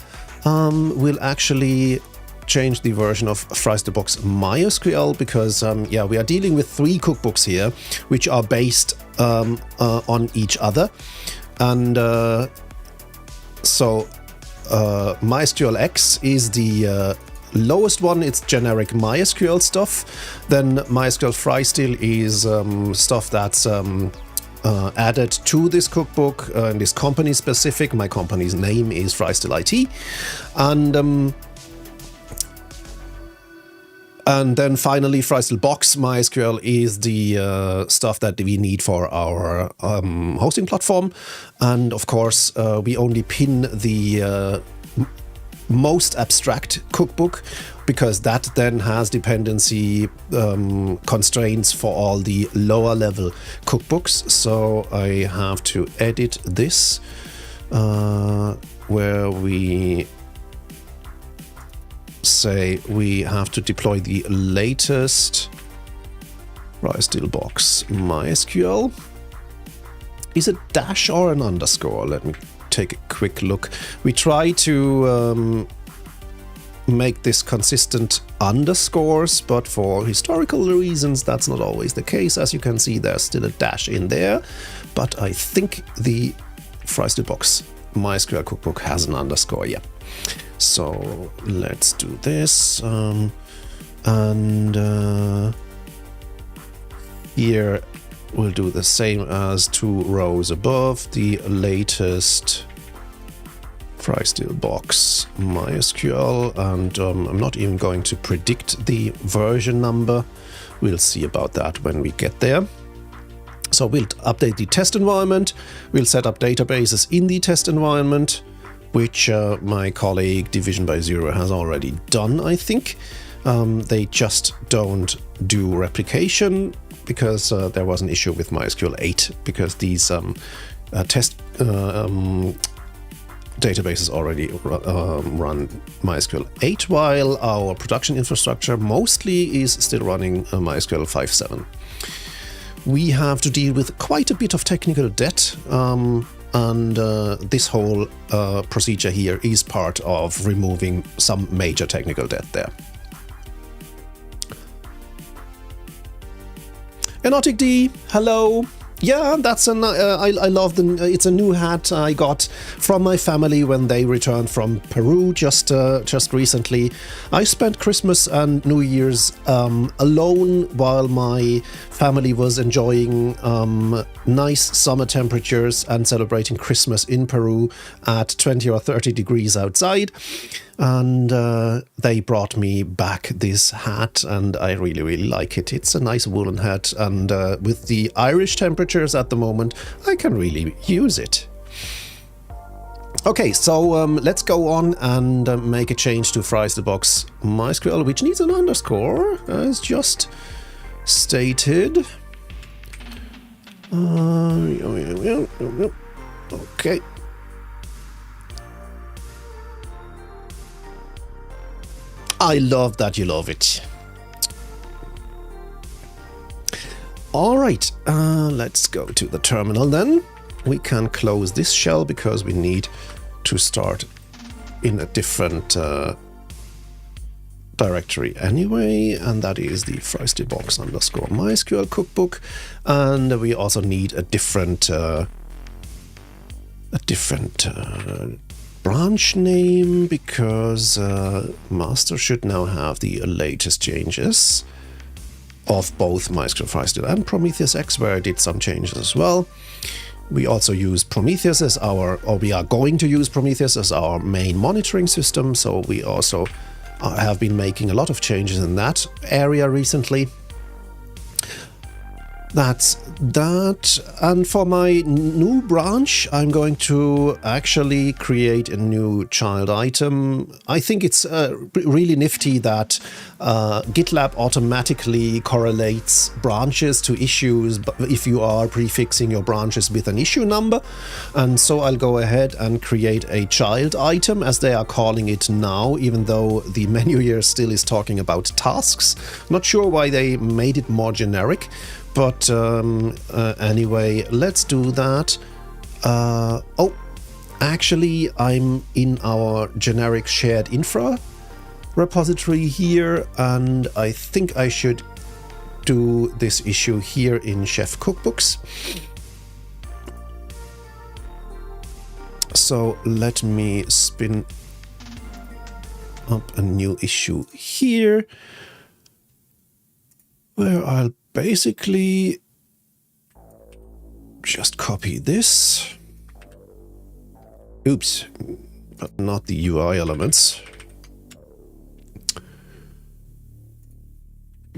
We'll actually change the version of Freistilbox MySQL, because yeah, we are dealing with 3 cookbooks here, which are based on each other. And so MySQL X is the lowest one. It's generic MySQL stuff. Then MySQL Freestill is stuff that's added to this cookbook, and is company specific. My company's name is Freestill IT. And then finally, Freistilbox MySQL is the stuff that we need for our hosting platform. And of course, we only pin the most abstract cookbook, because that then has dependency constraints for all the lower level cookbooks. So I have to edit this, where we say we have to deploy the latest Freistilbox MySQL. Is it dash or an underscore? Let me take a quick look. We try to make this consistent underscores, but for historical reasons that's not always the case. As you can see, there's still a dash in there, but I think the Freistilbox MySQL cookbook has an underscore, yeah. So let's do this, and here we'll do the same as 2 rows above, the latest Freistilbox MySQL, and I'm not even going to predict the version number. We'll see about that when we get there. So we'll update the test environment, we'll set up databases in the test environment, which my colleague Division by Zero has already done, I think. They just don't do replication, because there was an issue with MySQL 8, because these test databases already run MySQL 8, while our production infrastructure mostly is still running MySQL 5.7. we have to deal with quite a bit of technical debt, and this whole procedure here is part of removing some major technical debt there. Enotic D, hello. Yeah, that's I love it's a new hat I got from my family when they returned from Peru just recently. I spent Christmas and New Year's alone while my family was enjoying nice summer temperatures and celebrating Christmas in Peru at 20 or 30 degrees outside. And they brought me back this hat, and I really, really like it. It's a nice woolen hat, and with the Irish temperatures at the moment, I can really use it. Okay, so let's go on and make a change to Fries the Box MySQL, which needs an underscore, as just stated. Okay. I love that you love it. All right, let's go to the terminal then. We can close this shell because we need to start in a different directory anyway, and that is the FriestyBox underscore MySQL cookbook. And we also need a different branch name, because master should now have the latest changes of both MySQL Friesty and Prometheus X, where I did some changes as well. We also use Prometheus as we are going to use Prometheus as our main monitoring system, so we also have been making a lot of changes in that area recently. That's that. And for my new branch, I'm going to actually create a new child item. I think it's really nifty that GitLab automatically correlates branches to issues if you are prefixing your branches with an issue number. And so I'll go ahead and create a child item, as they are calling it now, even though the menu here still is talking about tasks. Not sure why they made it more generic. But anyway, let's do that. Actually, I'm in our generic shared infra repository here, and I think I should do this issue here in Chef Cookbooks. So let me spin up a new issue here, where I'll basically just copy this. Oops, but not the UI elements.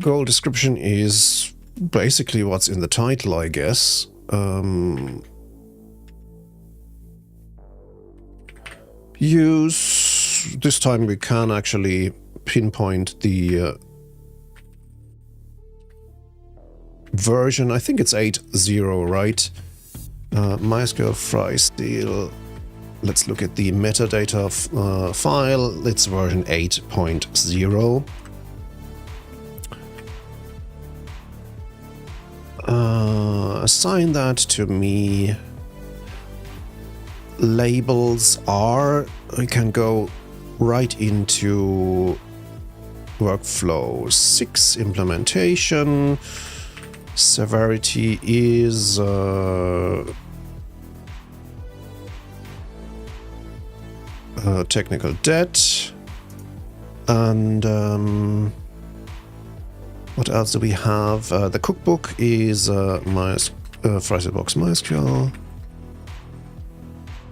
Goal description is basically what's in the title, I guess. Use, this time we can actually pinpoint the version. I think it's 8.0, right? MySQL Friesty. Let's look at the metadata file. It's version 8.0. Assign that to me. Labels are, we can go right into workflow 6 implementation. Severity is technical debt. And what else do we have? The cookbook is FriestyBox MySQL.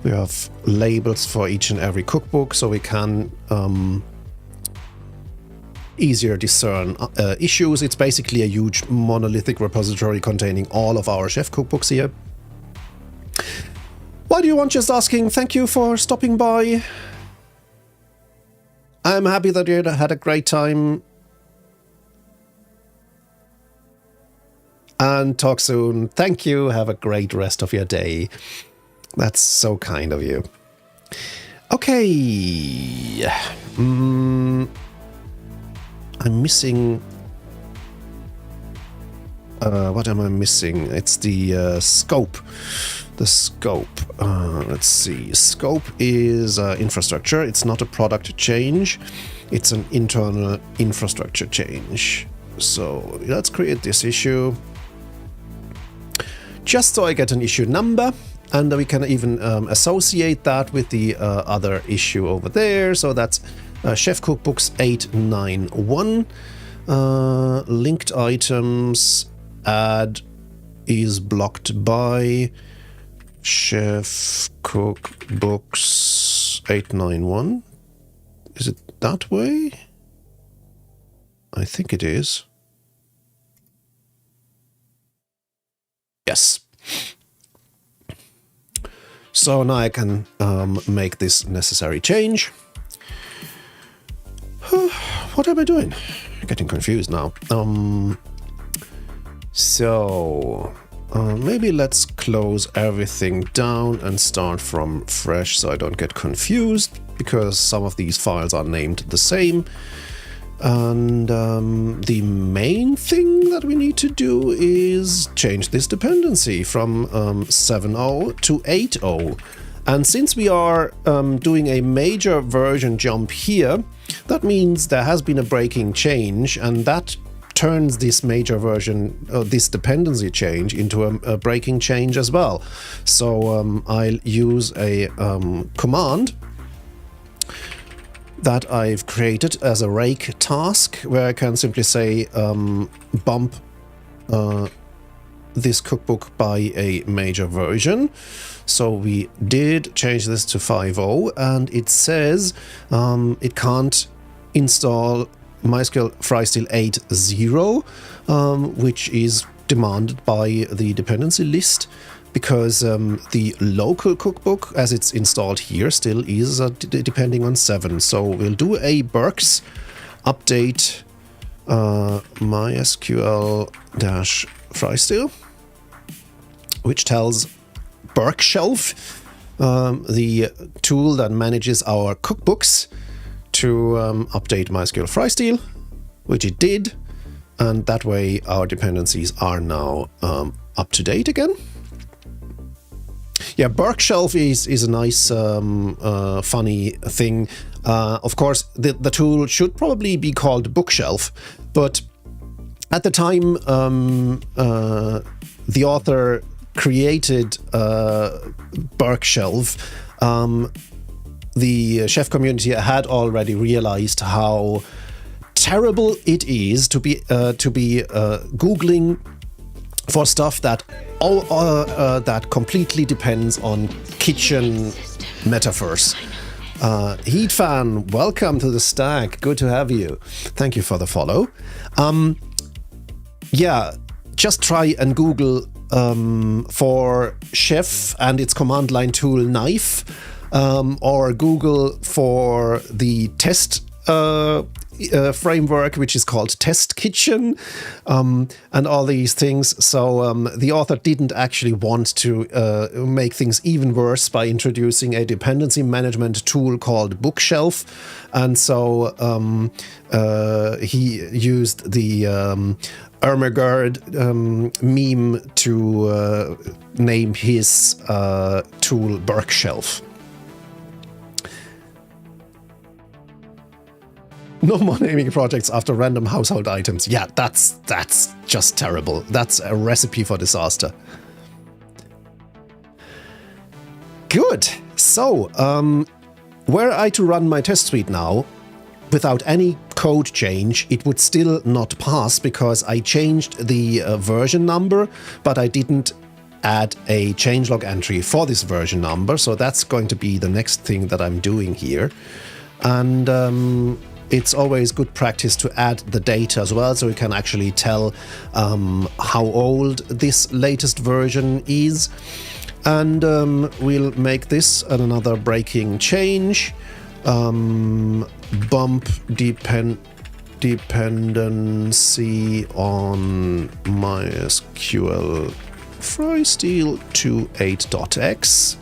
We have labels for each and every cookbook, so we can easier discern issues. It's basically a huge monolithic repository containing all of our chef cookbooks here. Why do you want? Just asking. Thank you for stopping by. I'm happy that you had a great time. And talk soon. Thank you. Have a great rest of your day. That's so kind of you. Okay. I'm missing what am I missing? It's the scope. The scope. Let's see. Scope is infrastructure. It's not a product change. It's an internal infrastructure change. So let's create this issue. Just so I get an issue number. And we can even associate that with the other issue over there. So that's Chef Cookbooks 891. Linked items. Add is blocked by Chef Cookbooks 891. Is it that way? I think it is. Yes. So now I can make this necessary change. What am I doing? I'm getting confused now. Maybe let's close everything down and start from fresh so I don't get confused, because some of these files are named the same. And the main thing that we need to do is change this dependency from 7.0 to 8.0. And since we are doing a major version jump here, that means there has been a breaking change, and that turns this major version, this dependency change, into a breaking change as well. So I'll use a command that I've created as a rake task, where I can simply say bump this cookbook by a major version. So we did change this to 5.0, and it says it can't install MySQL Freestyle 8.0, which is demanded by the dependency list, because the local cookbook, as it's installed here, still is depending on 7. So we'll do a Burks update MySQL-Freestyle, which tells Burk Shelf, the tool that manages our cookbooks, to update MySQL Freestyle, which it did, and that way our dependencies are now up to date again. Yeah, Burk Shelf is a nice, funny thing. Of course, the tool should probably be called Bookshelf, but at the time the author created Burk Shelf, the chef community had already realized how terrible it is to be Googling for stuff that that completely depends on kitchen metaphors. Heat Fan, welcome to the stack. Good to have you. Thank you for the follow. Yeah, just try and Google for chef and its command line tool knife, or Google for the test framework, which is called Test Kitchen, and all these things. So the author didn't actually want to make things even worse by introducing a dependency management tool called Bookshelf, and so he used the Ermagerd meme to name his tool Burkshelf. No more naming projects after random household items. Yeah, that's just terrible. That's a recipe for disaster. Good. So, were I to run my test suite now, without any code change, it would still not pass because I changed the version number, but I didn't add a changelog entry for this version number. So that's going to be the next thing that I'm doing here. And it's always good practice to add the data as well, so we can actually tell how old this latest version is. And we'll make this another breaking change. Bump dependency on MySQL Freestyle to 8.x.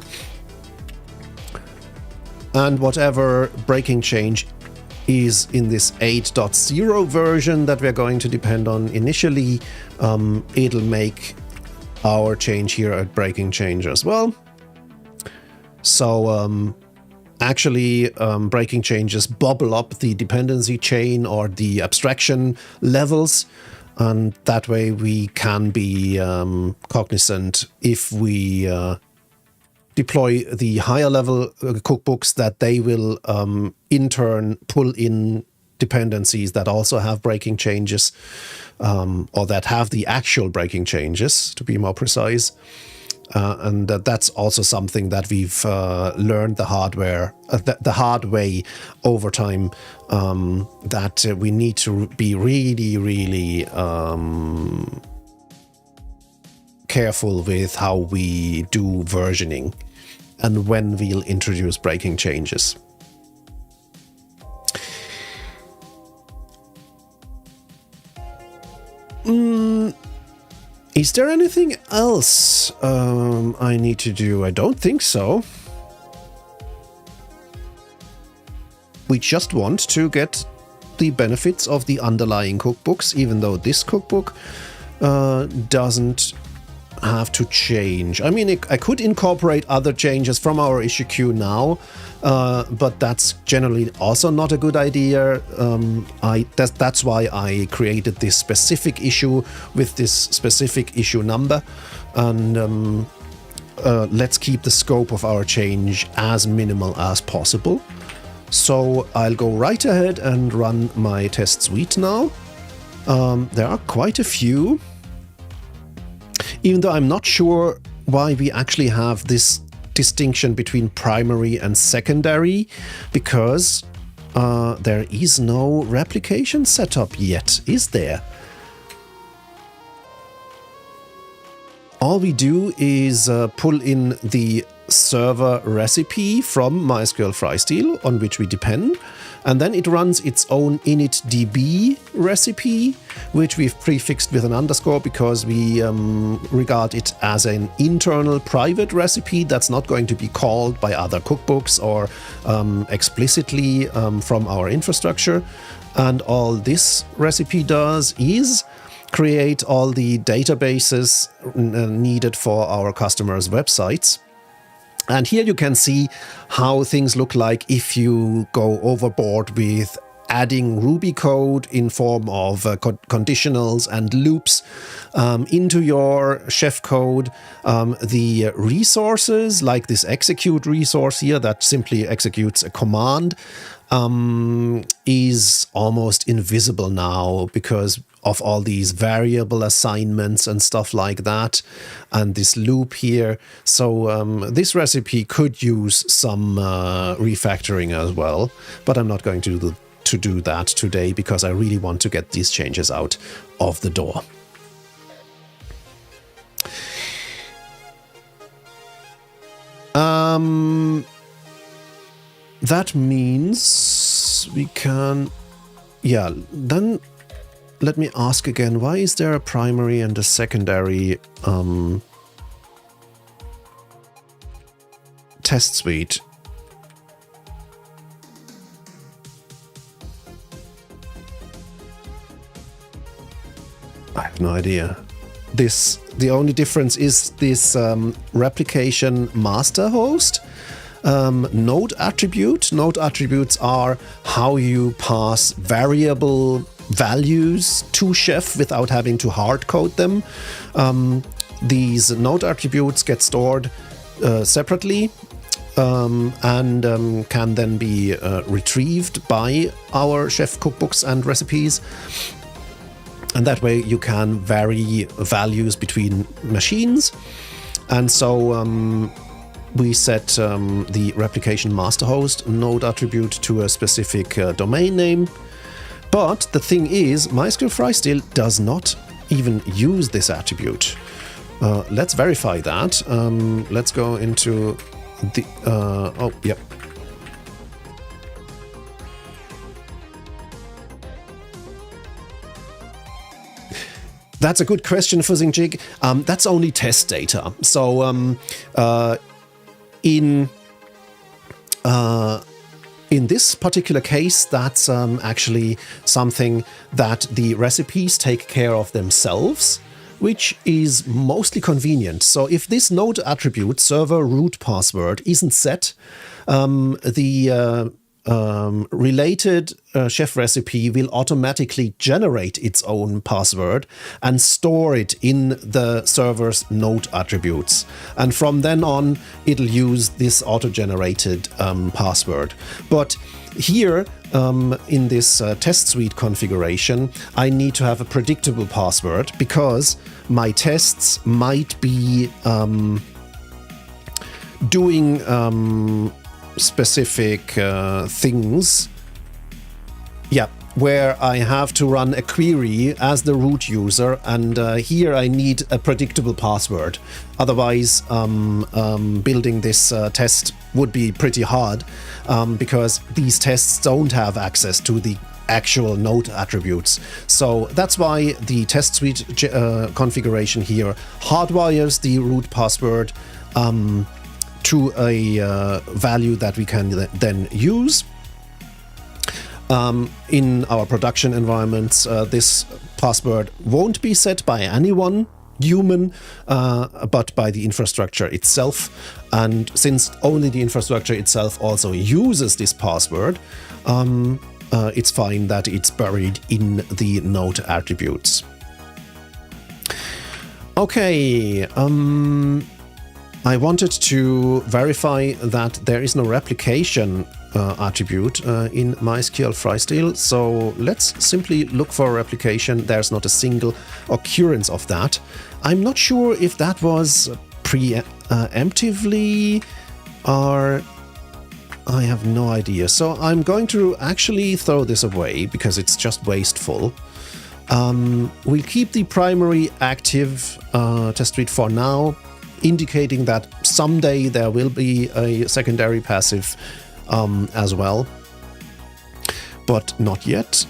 And whatever breaking change is in this 8.0 version that we're going to depend on initially. It'll make our change here at breaking change as well. So actually breaking changes bubble up the dependency chain or the abstraction levels, and that way we can be cognizant if we deploy the higher level cookbooks that they will in turn pull in dependencies that also have breaking changes, or that have the actual breaking changes, to be more precise. And that's also something that we've learned the hard way over time, that we need to be really, really careful with how we do versioning and when we'll introduce breaking changes. Is there anything else I need to do? I don't think so. We just want to get the benefits of the underlying cookbooks, even though this cookbook doesn't have to change. I mean, I could incorporate other changes from our issue queue now, but that's generally also not a good idea. That's why I created this specific issue with this specific issue number, and let's keep the scope of our change as minimal as possible. So I'll go right ahead and run my test suite now. There are quite a few. Even though I'm not sure why we actually have this distinction between primary and secondary, because there is no replication setup yet, is there? All we do is pull in the server recipe from MySQL Freestyle, on which we depend, and then it runs its own initdb recipe, which we've prefixed with an underscore because we regard it as an internal private recipe that's not going to be called by other cookbooks or explicitly from our infrastructure. And all this recipe does is create all the databases needed for our customers' websites. And here you can see how things look like if you go overboard with adding Ruby code in form of conditionals and loops into your Chef code. The resources, like this execute resource here that simply executes a command, is almost invisible now because of all these variable assignments and stuff like that, and this loop here. So this recipe could use some refactoring as well, but I'm not going to do that today because I really want to get these changes out of the door. That means we can, then let me ask again, why is there a primary and a secondary test suite? I have no idea. The only difference is this replication master host node attribute. Node attributes are how you pass variable values to Chef without having to hard code them. These node attributes get stored separately and can then be retrieved by our Chef cookbooks and recipes. And that way you can vary values between machines. And so we set the replication master host node attribute to a specific domain name. But the thing is, MySQL Freestyle does not even use this attribute. Let's verify that. Let's go into the... That's a good question, Fuzzingjig. That's only test data. So in In this particular case, that's actually something that the recipes take care of themselves, which is mostly convenient. So if this node attribute server root password isn't set, the related chef recipe will automatically generate its own password and store it in the server's node attributes. And from then on, it'll use this auto-generated password. But here, in this test suite configuration, I need to have a predictable password because my tests might be doing specific things, where I have to run a query as the root user, and here I need a predictable password. Otherwise, building this test would be pretty hard because these tests don't have access to the actual node attributes. So that's why the test suite configuration here hardwires the root password to a value that we can then use. In our production environments, this password won't be set by anyone human, but by the infrastructure itself. And since only the infrastructure itself also uses this password, it's fine that it's buried in the node attributes. Okay, I wanted to verify that there is no replication attribute in MySQL Freestyle, so let's simply look for a replication. There's not a single occurrence of that. I'm not sure if that was preemptively or I have no idea. So I'm going to actually throw this away because it's just wasteful. We'll keep the primary active test suite for now, indicating that someday there will be a secondary passive as well, but not yet.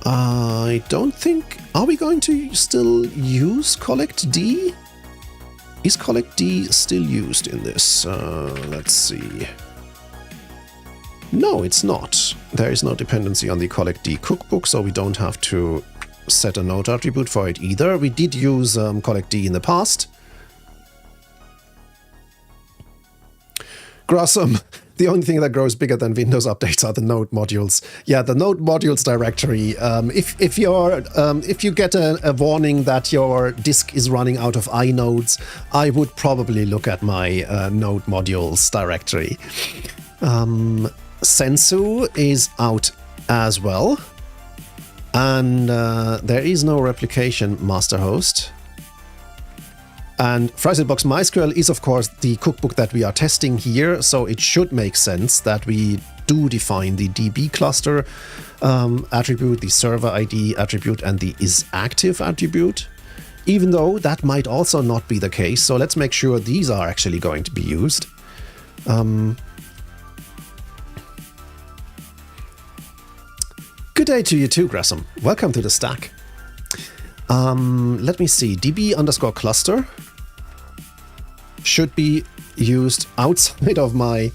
I don't think... Are we going to still use collect D? Is collect D still used in this? Let's see. No, it's not. There is no dependency on the collect D cookbook, so we don't have to set a node attribute for it either. We did use collect D in the past. Grossum. The only thing that grows bigger than Windows updates are the node modules. Yeah, the node modules directory. If you get a warning that your disk is running out of inodes, I would probably look at my node modules directory. Sensu is out as well. And there is no replication master host. And FreestyleBox MySQL is, of course, the cookbook that we are testing here, so it should make sense that we do define the DB cluster attribute, the server ID attribute, and the isActive attribute, even though that might also not be the case. So let's make sure these are actually going to be used. Good day to you too, Gressam. Welcome to the stack. Let me see. db_cluster should be used outside of my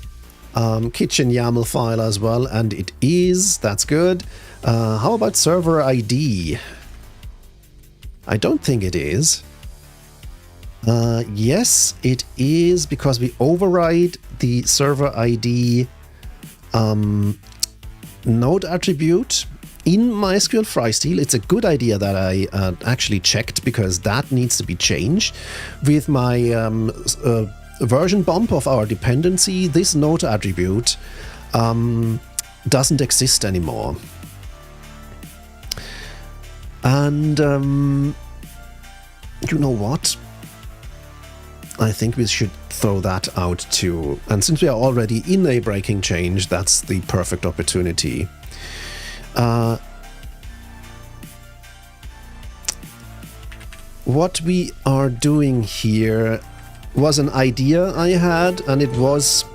kitchen YAML file as well, and it is. That's good. How about server ID? I don't think it is. Yes, it is, because we override the server ID node attribute in MySQL Freestyle. It's a good idea that I actually checked, because that needs to be changed. With my version bump of our dependency, this node attribute doesn't exist anymore. And you know what? I think we should throw that out too. And since we are already in a breaking change, that's the perfect opportunity. What we are doing here was an idea I had, and it was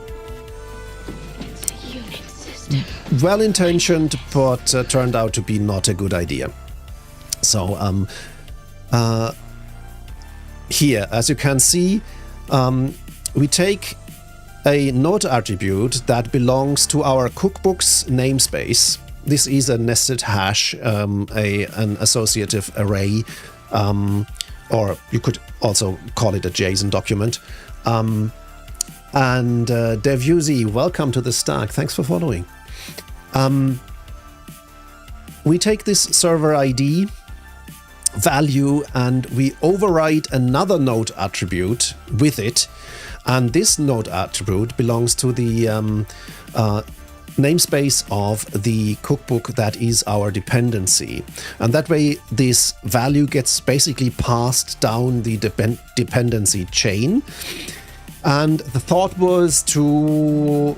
It's a Unix system. well-intentioned, but turned out to be not a good idea. So here, as you can see, we take a node attribute that belongs to our cookbook's namespace. This is a nested hash, an associative array, or you could also call it a JSON document. And DevUzi, welcome to the stack. Thanks for following. We take this server ID value and we override another node attribute with it. And this node attribute belongs to the namespace of the cookbook that is our dependency. And that way, this value gets basically passed down the dependency chain. And the thought was to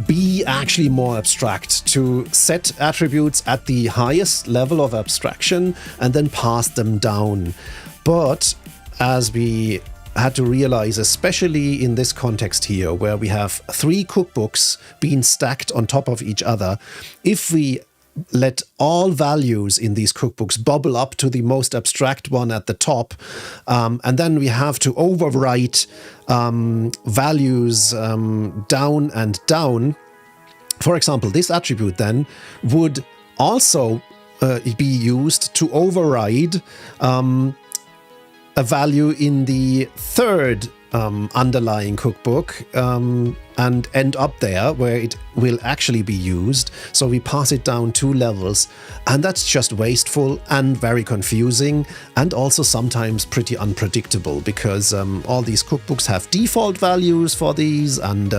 be actually more abstract, to set attributes at the highest level of abstraction and then pass them down. But as we had to realize, especially in this context here, where we have 3 cookbooks being stacked on top of each other, if we let all values in these cookbooks bubble up to the most abstract one at the top, and then we have to overwrite values down and down. For example, this attribute then would also be used to override a value in the 3rd underlying cookbook and end up there where it will actually be used. So we pass it down 2 levels, and that's just wasteful and very confusing, and also sometimes pretty unpredictable, because all these cookbooks have default values for these, and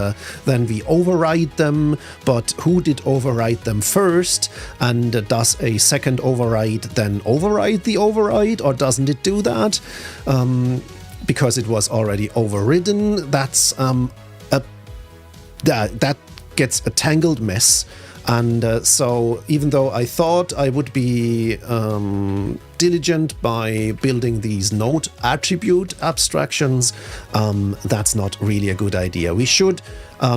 then we override them. But who did override them first? And does a second override then override the override, or doesn't it do that? Because it was already overridden, that gets a tangled mess. And so even though I thought I would be diligent by building these node attribute abstractions, that's not really a good idea. We should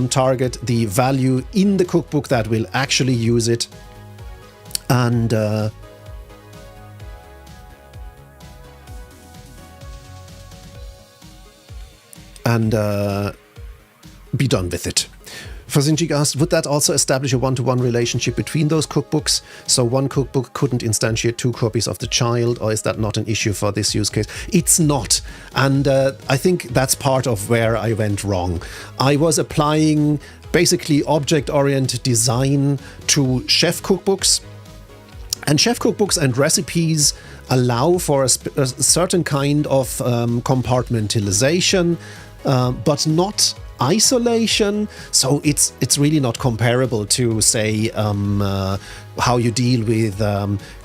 target the value in the cookbook that will actually use it, and be done with it. Fazinjik asked, would that also establish a one-to-one relationship between those cookbooks? So one cookbook couldn't instantiate 2 copies of the child, or is that not an issue for this use case? It's not. And I think that's part of where I went wrong. I was applying basically object-oriented design to chef cookbooks. And chef cookbooks and recipes allow for a certain kind of compartmentalization, but not isolation. So it's really not comparable to, say, how you deal with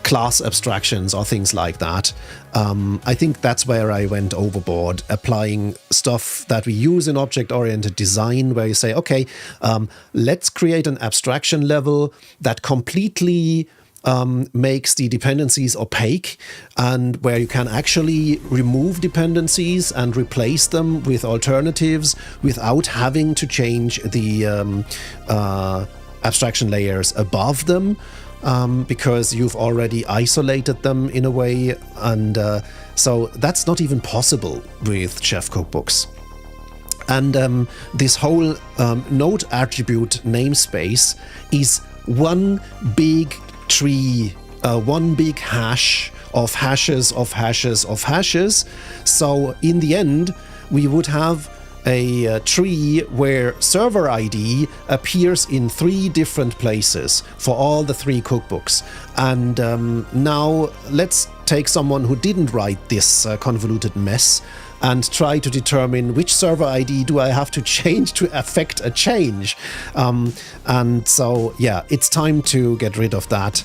class abstractions or things like that. I think that's where I went overboard, applying stuff that we use in object-oriented design, where you say, okay, let's create an abstraction level that completely makes the dependencies opaque, and where you can actually remove dependencies and replace them with alternatives without having to change the abstraction layers above them, because you've already isolated them in a way. And so that's not even possible with chef cookbooks. And this whole node attribute namespace is one big tree, one big hash of hashes of hashes of hashes. So in the end, we would have a tree where server ID appears in 3 different places for all the 3 cookbooks. And now let's take someone who didn't write this convoluted mess and try to determine which server ID do I have to change to affect a change. And so, yeah, it's time to get rid of that.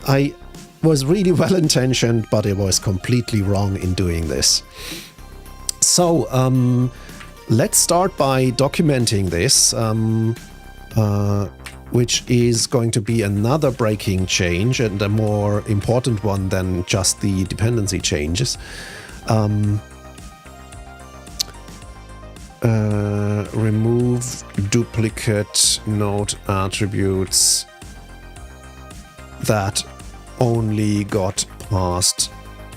I was really well-intentioned, but I was completely wrong in doing this. So, let's start by documenting this, which is going to be another breaking change, and a more important one than just the dependency changes. Remove duplicate node attributes that only got passed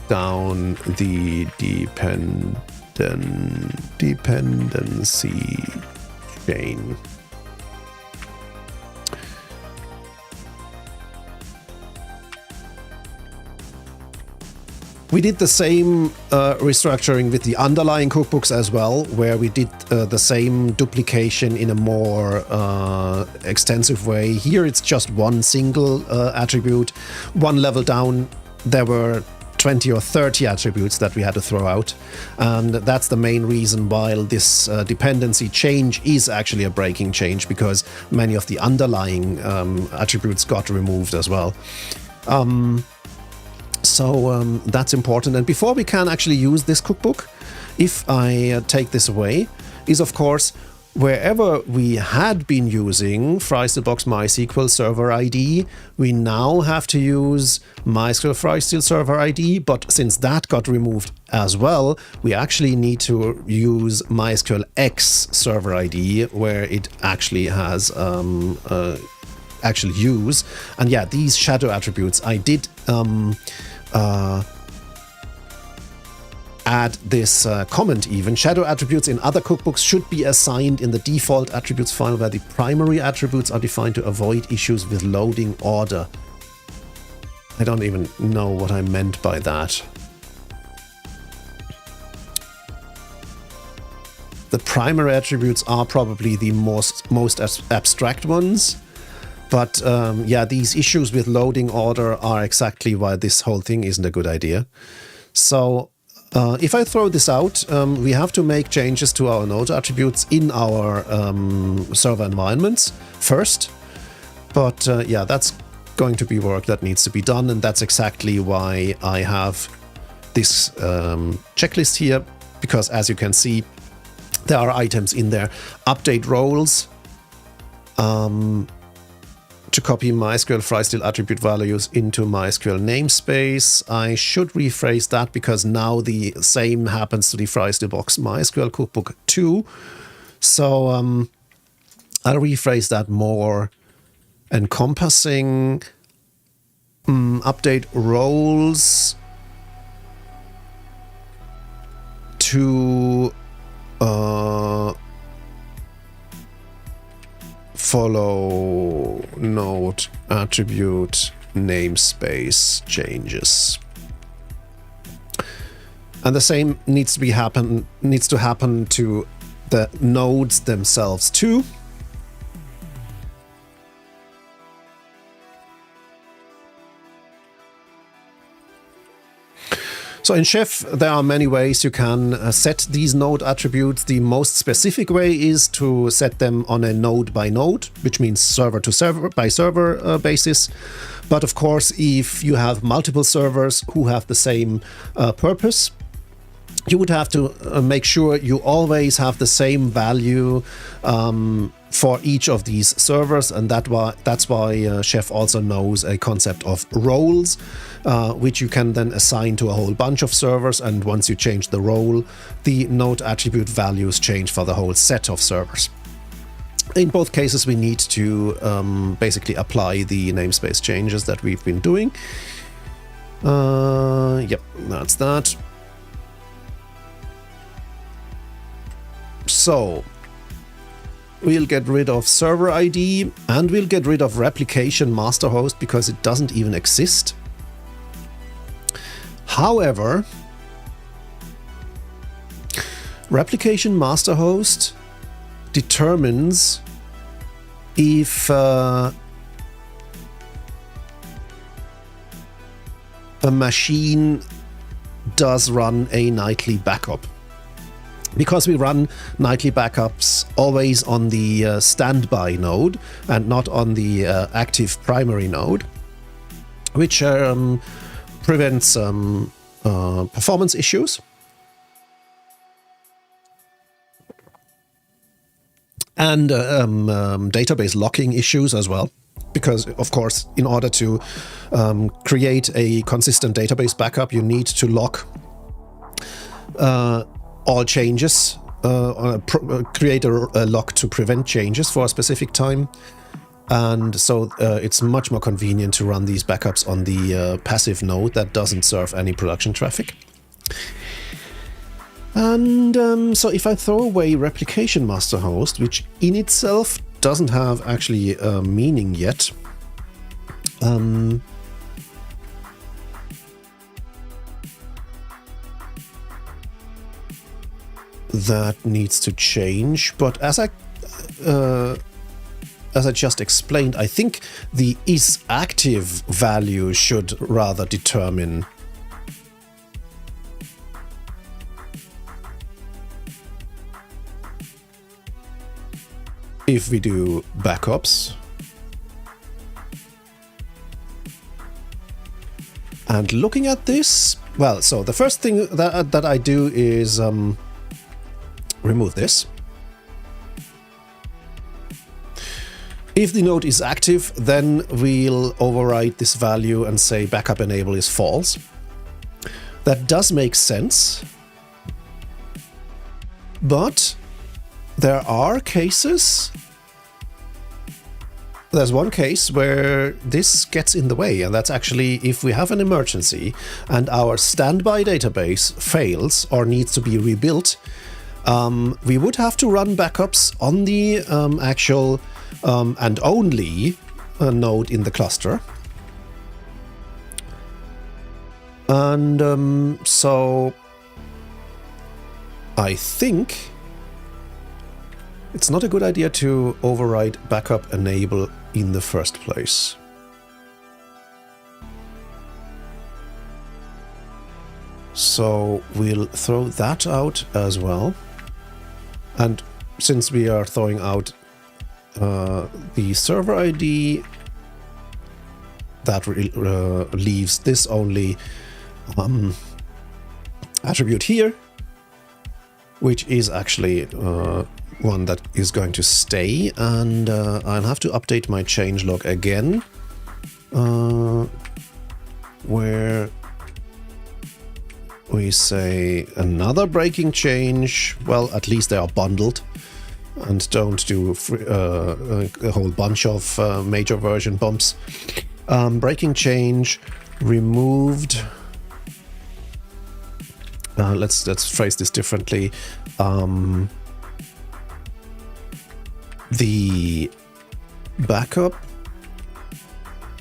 down the dependency dependency chain. We did the same restructuring with the underlying cookbooks as well, where we did the same duplication in a more extensive way. Here it's just one single attribute. One level down, there were 20 or 30 attributes that we had to throw out. And that's the main reason why this dependency change is actually a breaking change, because many of the underlying attributes got removed as well. So that's important. And before we can actually use this cookbook, if I take this away, is of course, wherever we had been using FreeStylebox MySQL Server ID, we now have to use MySQL FreeStyl Server ID. But since that got removed as well, we actually need to use MySQL X Server ID, where it actually has actual use. And yeah, these shadow attributes, I did add this comment even. Shadow attributes in other cookbooks should be assigned in the default attributes file, where the primary attributes are defined to avoid issues with loading order. I don't even know what I meant by that. The primary attributes are probably the most abstract ones. But yeah, these issues with loading order are exactly why this whole thing isn't a good idea. So if I throw this out, we have to make changes to our node attributes in our server environments first. But yeah, that's going to be work that needs to be done. And that's exactly why I have this checklist here, because as you can see, there are items in there. Update roles. To copy MySQL FreeStyl attribute values into MySQL namespace. I should rephrase that, because now the same happens to the FreeStylebox MySQL cookbook too. So I'll rephrase that more encompassing. Update roles to follow node attribute namespace changes. And the same needs to happen to the nodes themselves too. So in Chef, there are many ways you can set these node attributes. The most specific way is to set them on a node by node, which means server to server by server basis. But of course, if you have multiple servers who have the same purpose, you would have to make sure you always have the same value for each of these servers, and that's why Chef also knows a concept of roles, which you can then assign to a whole bunch of servers, and once you change the role, the node attribute values change for the whole set of servers. In both cases, we need to basically apply the namespace changes that we've been doing. Yep, that's that. So we'll get rid of server ID, and we'll get rid of replication master host, because it doesn't even exist. However, replication master host determines if a machine does run a nightly backup. Because we run nightly backups always on the standby node and not on the active primary node, which prevents performance issues. And database locking issues as well. Because, of course, in order to create a consistent database backup, you need to lock all changes, create a lock to prevent changes for a specific time. And so it's much more convenient to run these backups on the passive node that doesn't serve any production traffic. And so if I throw away replication master host, which in itself doesn't have actually a meaning yet, that needs to change. But as I just explained, I think the isActive value should rather determine if we do backups. And looking at this, well, so the first thing that I do is remove this. If the node is active, then we'll override this value and say backup enable is false. That does make sense. But there are cases. There's one case where this gets in the way, and that's actually if we have an emergency and our standby database fails or needs to be rebuilt, we would have to run backups on the actual and only node in the cluster. And so I think it's not a good idea to override backup enable in the first place. So we'll throw that out as well. And since we are throwing out the server ID, that leaves this only attribute here, which is actually one that is going to stay, and I'll have to update my changelog again, where we say another breaking change. Well, at least they are bundled and don't do a whole bunch of major version bumps. Breaking change removed. Let's phrase this differently. The backup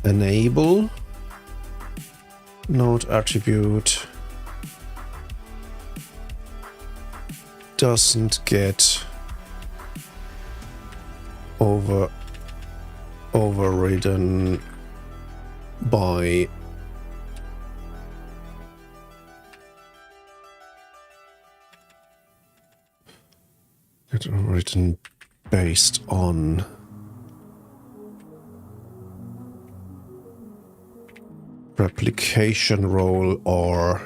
enable node attribute doesn't get overridden by based on replication role or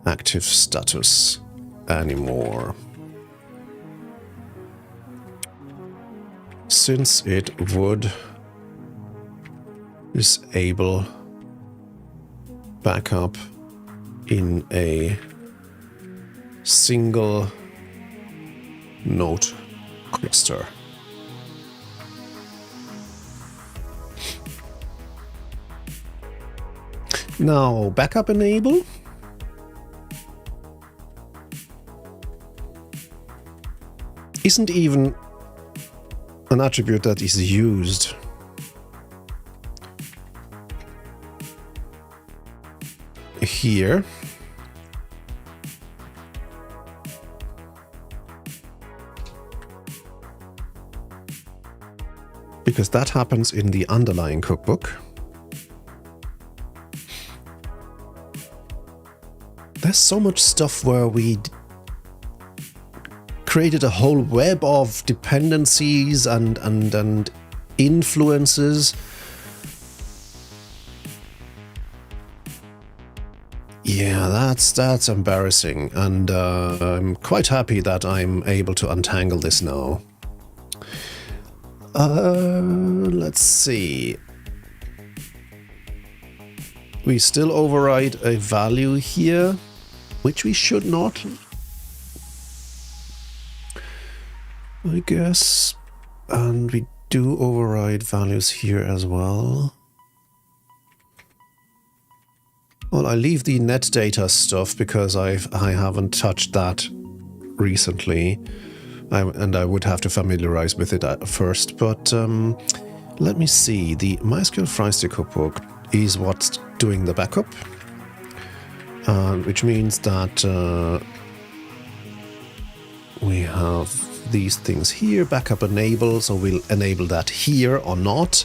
active status anymore, since it would disable backup in a single node cluster. Now, backup enable. Isn't even an attribute that is used. Here. Because that happens in the underlying cookbook. There's so much stuff where we created a whole web of dependencies and influences. Yeah, that's embarrassing, and I'm quite happy that I'm able to untangle this now. Let's see. We still override a value here, which we should not, I guess. And we do override values here as well. Well, I leave the net data stuff because I haven't touched that recently, and I would have to familiarize with it at first. But let me see. The MySQL Freistic book is what's doing the backup, which means that we have these things here, backup enable, so we'll enable that here or not.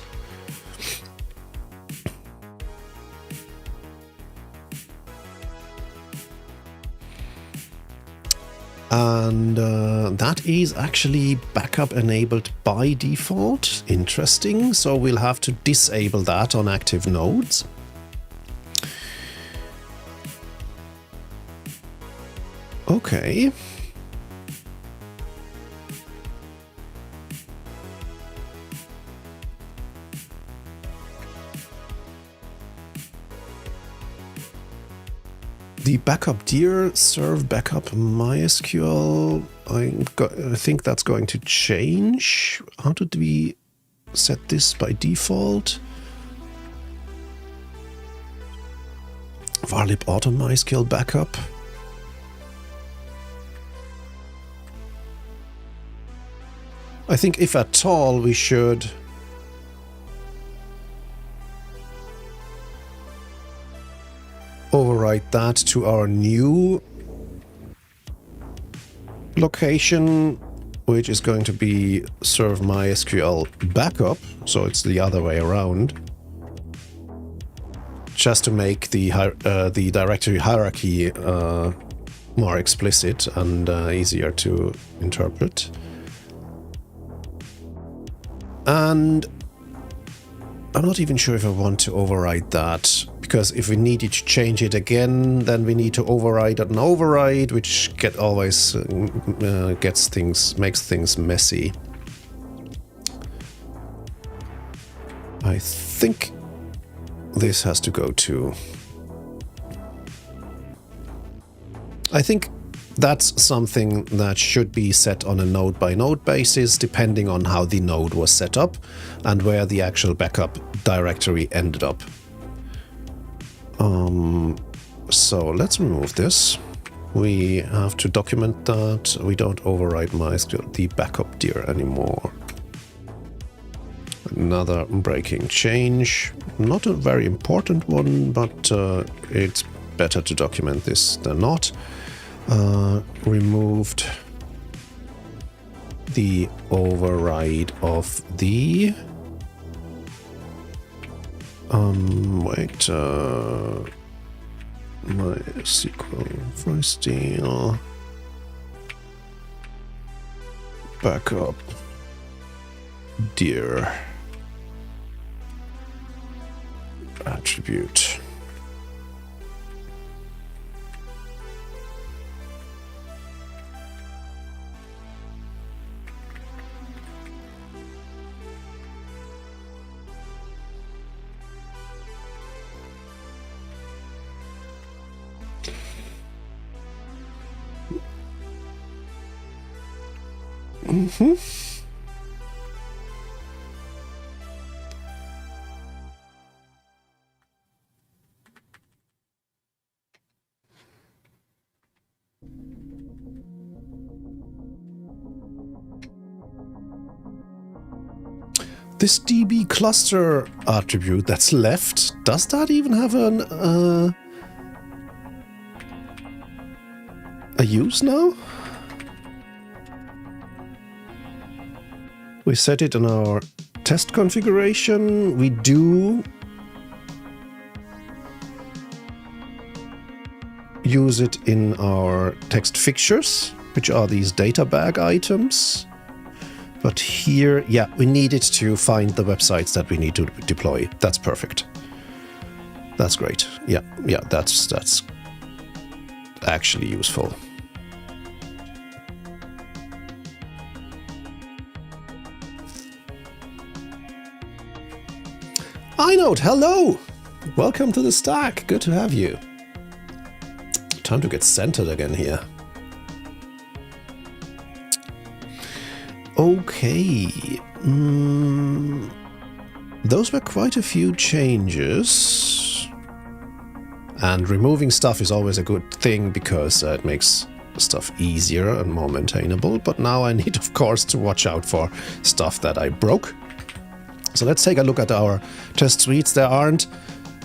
And that is actually backup enabled by default. Interesting. So we'll have to disable that on active nodes. Okay. The backup dir serve backup MySQL, I think that's going to change. How did we set this by default? Varlib auto MySQL backup. I think if at all we should overwrite that to our new location, which is going to be serve MySQL backup, so it's the other way around, just to make the directory hierarchy more explicit and easier to interpret. And I'm not even sure if I want to override that, because if we needed to change it again, then we need to override an override, which always makes things messy. I think this has to go too. I think that's something that should be set on a node-by-node basis, depending on how the node was set up and where the actual backup directory ended up. So let's remove this. We have to document that we don't override MySQL, the backup dir anymore. Another breaking change. Not a very important one, but it's better to document this than not. Removed the override of the MySQL Freistic backup dir attribute. This DB cluster attribute that's left, does that even have a use now? We set it in our test configuration. We do use it in our text fixtures, which are these data bag items. But here, yeah, we needed to find the websites that we need to deploy. That's perfect. That's great. Yeah, that's actually useful. Inode, hello! Welcome to the stack. Good to have you. Time to get centered again here. Okay. Those were quite a few changes. And removing stuff is always a good thing because it makes stuff easier and more maintainable. But now I need, of course, to watch out for stuff that I broke. So let's take a look at our test suites. There aren't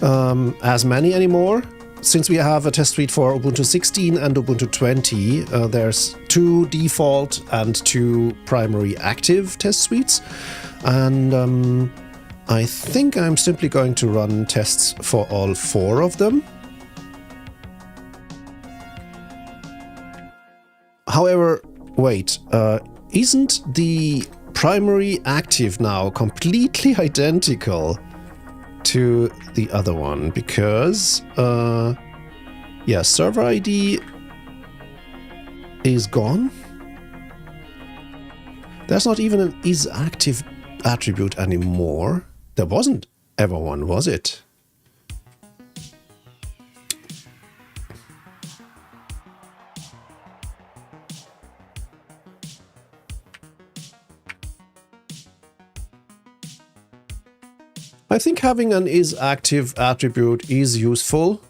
as many anymore. Since we have a test suite for Ubuntu 16 and Ubuntu 20, there's 2 default and 2 primary active test suites. And I think I'm simply going to run tests for all 4 of them. However, wait, isn't the primary active now completely identical to the other one? Because, yeah, server ID is gone. There's not even an isActive attribute anymore. There wasn't ever one, was it? I think having an isActive attribute is useful.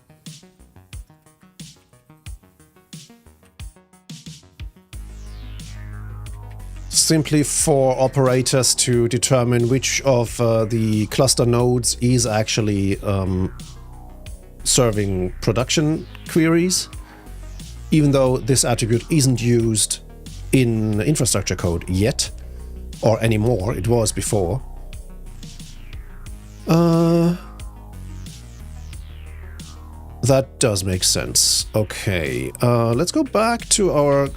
Simply for operators to determine which of the cluster nodes is actually serving production queries, even though this attribute isn't used in infrastructure code yet, or anymore. It was before. That does make sense. Okay, let's go back to our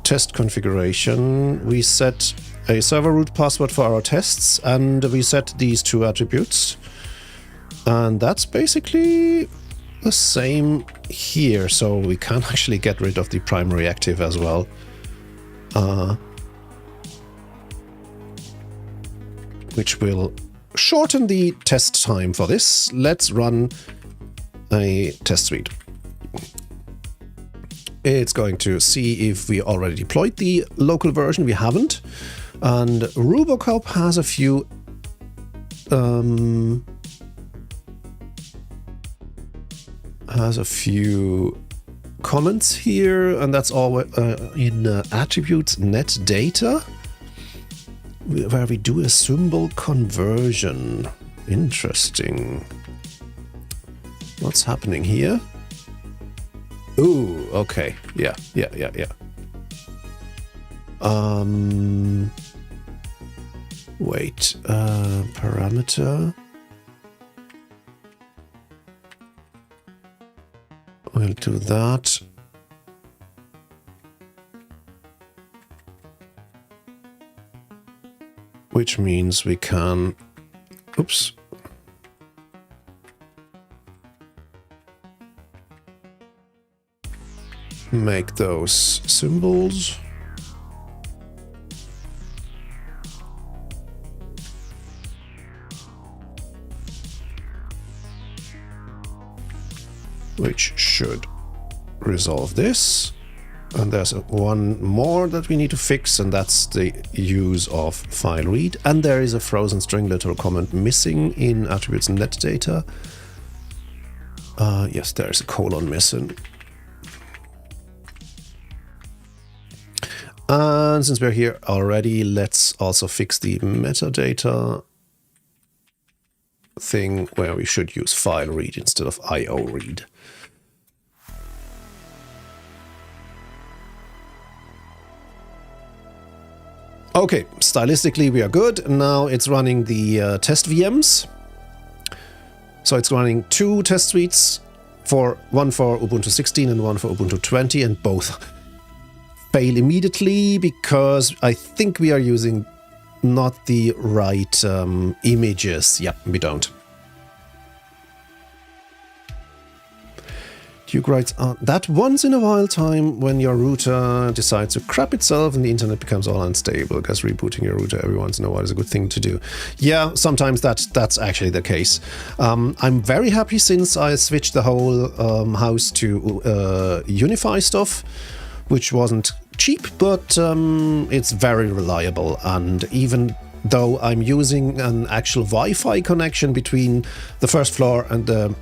test configuration. We set a server root password for our tests, and we set these 2 attributes. And that's basically the same here, so we can actually get rid of the primary active as well. Which will shorten the test time for this. Let's run a test suite. It's going to see if we already deployed the local version. We haven't. And Rubocop has a few comments here, and that's all in attributes net data, where we do a symbol conversion. Interesting. What's happening here? Ooh, okay. Yeah. Wait, parameter. We'll do that. Which means we can, oops. Make those symbols. Which should resolve this. And there's one more that we need to fix, and that's the use of file read. And there is a frozen string literal comment missing in attributes net data. Yes, there's a colon missing. And since we're here already, let's also fix the metadata thing where we should use file read instead of IO read. Okay, stylistically we are good. Now it's running the test VMs. So it's running 2 test suites, one for Ubuntu 16 and one for Ubuntu 20, and both fail immediately because I think we are using not the right images. Yep, we don't. Duke writes, that once in a while time when your router decides to crap itself and the internet becomes all unstable, because rebooting your router every once in a while is a good thing to do. Yeah, sometimes that's actually the case. I'm very happy since I switched the whole house to Unify stuff, which wasn't cheap, but it's very reliable. And even though I'm using an actual Wi-Fi connection between the first floor and the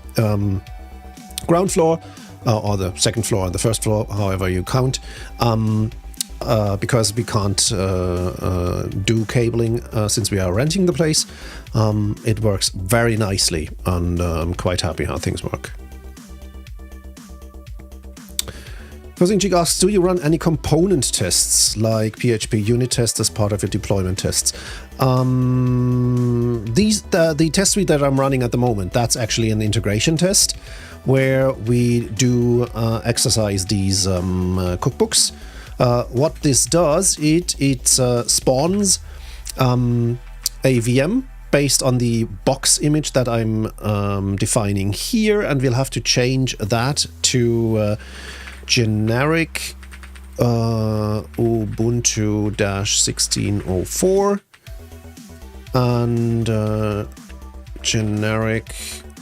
ground floor, or the second floor and the first floor, however you count. Because we can't do cabling since we are renting the place, it works very nicely, and I'm quite happy how things work. Kosinchik asks, do you run any component tests like PHP unit tests as part of your deployment tests? The test suite that I'm running at the moment, that's actually an integration test where we do exercise these cookbooks. What this does, it spawns a VM based on the box image that I'm defining here, and we'll have to change that to generic Ubuntu-1604 and generic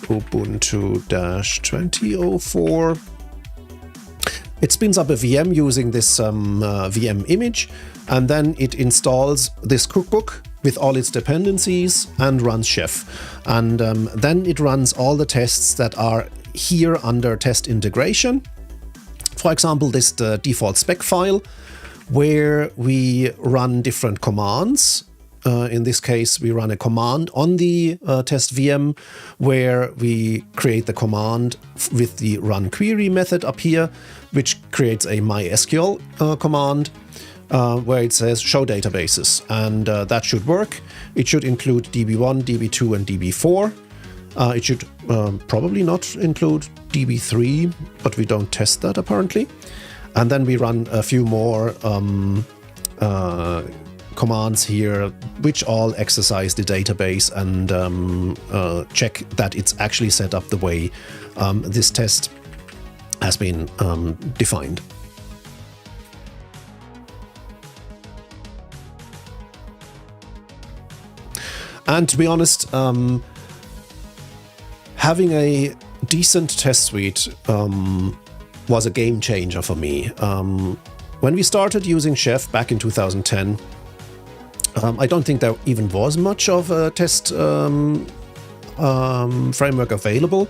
Ubuntu-2004. It spins up a VM using this VM image, and then it installs this cookbook with all its dependencies and runs Chef. And then it runs all the tests that are here under test integration. For example, this the default spec file where we run different commands. In this case, we run a command on the test VM where we create the command with the run query method up here, which creates a MySQL command where it says show databases. And that should work. It should include DB1, DB2, and DB4. It should probably not include DB3, but we don't test that apparently. And then we run a few more commands here, which all exercise the database and check that it's actually set up the way this test has been defined. And to be honest, having a decent test suite was a game changer for me. When we started using Chef back in 2010, I don't think there even was much of a test framework available,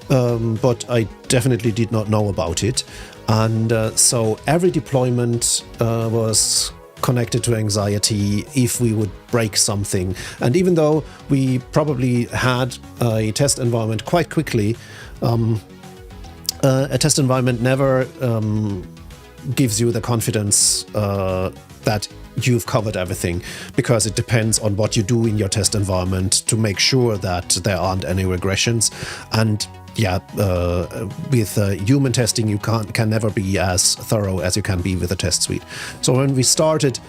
but I definitely did not know about it. And so every deployment was connected to anxiety if we would break something. And even though we probably had a test environment quite quickly, a test environment never gives you the confidence that you've covered everything, because it depends on what you do in your test environment to make sure that there aren't any regressions. And yeah, with human testing, you can never be as thorough as you can be with a test suite. So when we started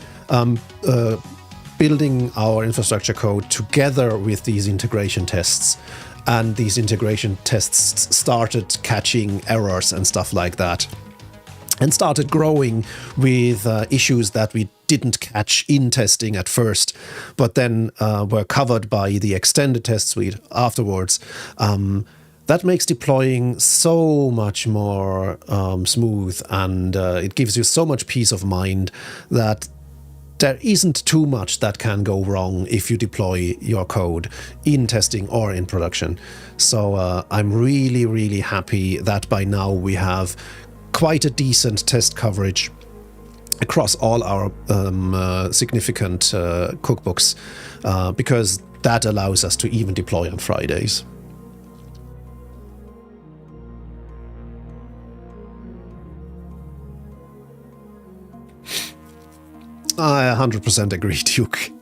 building our infrastructure code together with these integration tests, and these integration tests started catching errors and stuff like that, and started growing with issues that we didn't catch in testing at first, but then were covered by the extended test suite afterwards. That makes deploying so much more smooth, and it gives you so much peace of mind that there isn't too much that can go wrong if you deploy your code in testing or in production. So I'm really, really happy that by now we have quite a decent test coverage across all our significant cookbooks, because that allows us to even deploy on Fridays. I 100% agree, Duke.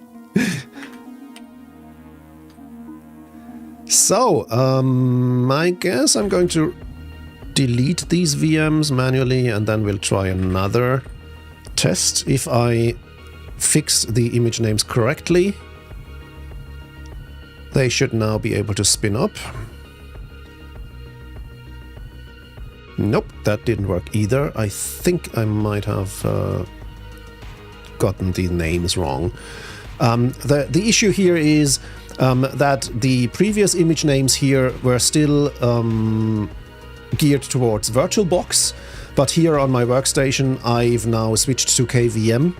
So, I guess I'm going to delete these VMs manually, and then we'll try another test. If I fix the image names correctly, they should now be able to spin up. Nope, that didn't work either. I think I might have gotten the names wrong. The issue here is that the previous image names here were still geared towards VirtualBox, but here on my workstation I've now switched to KVM,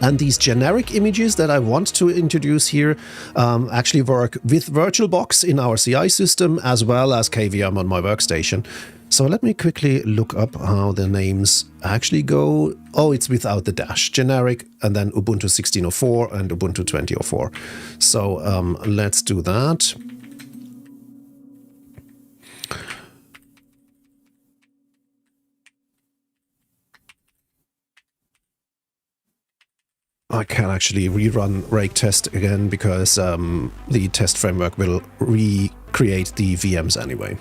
And these generic images that I want to introduce here actually work with VirtualBox in our CI system as well as KVM on my workstation. So let me quickly look up how the names actually go. Oh, it's without the dash. Generic, and then Ubuntu 16.04 and Ubuntu 20.04. So let's do that. I can actually rerun rake test again because the test framework will recreate the VMs anyway.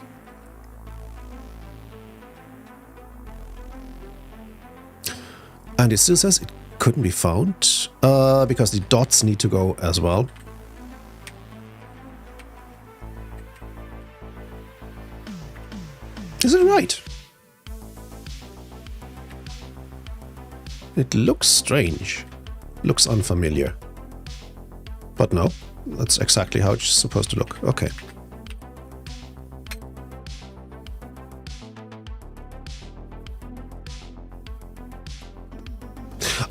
And it still says it couldn't be found because the dots need to go as well. Is it right? It looks strange. Looks unfamiliar. But no, that's exactly how it's supposed to look. Okay.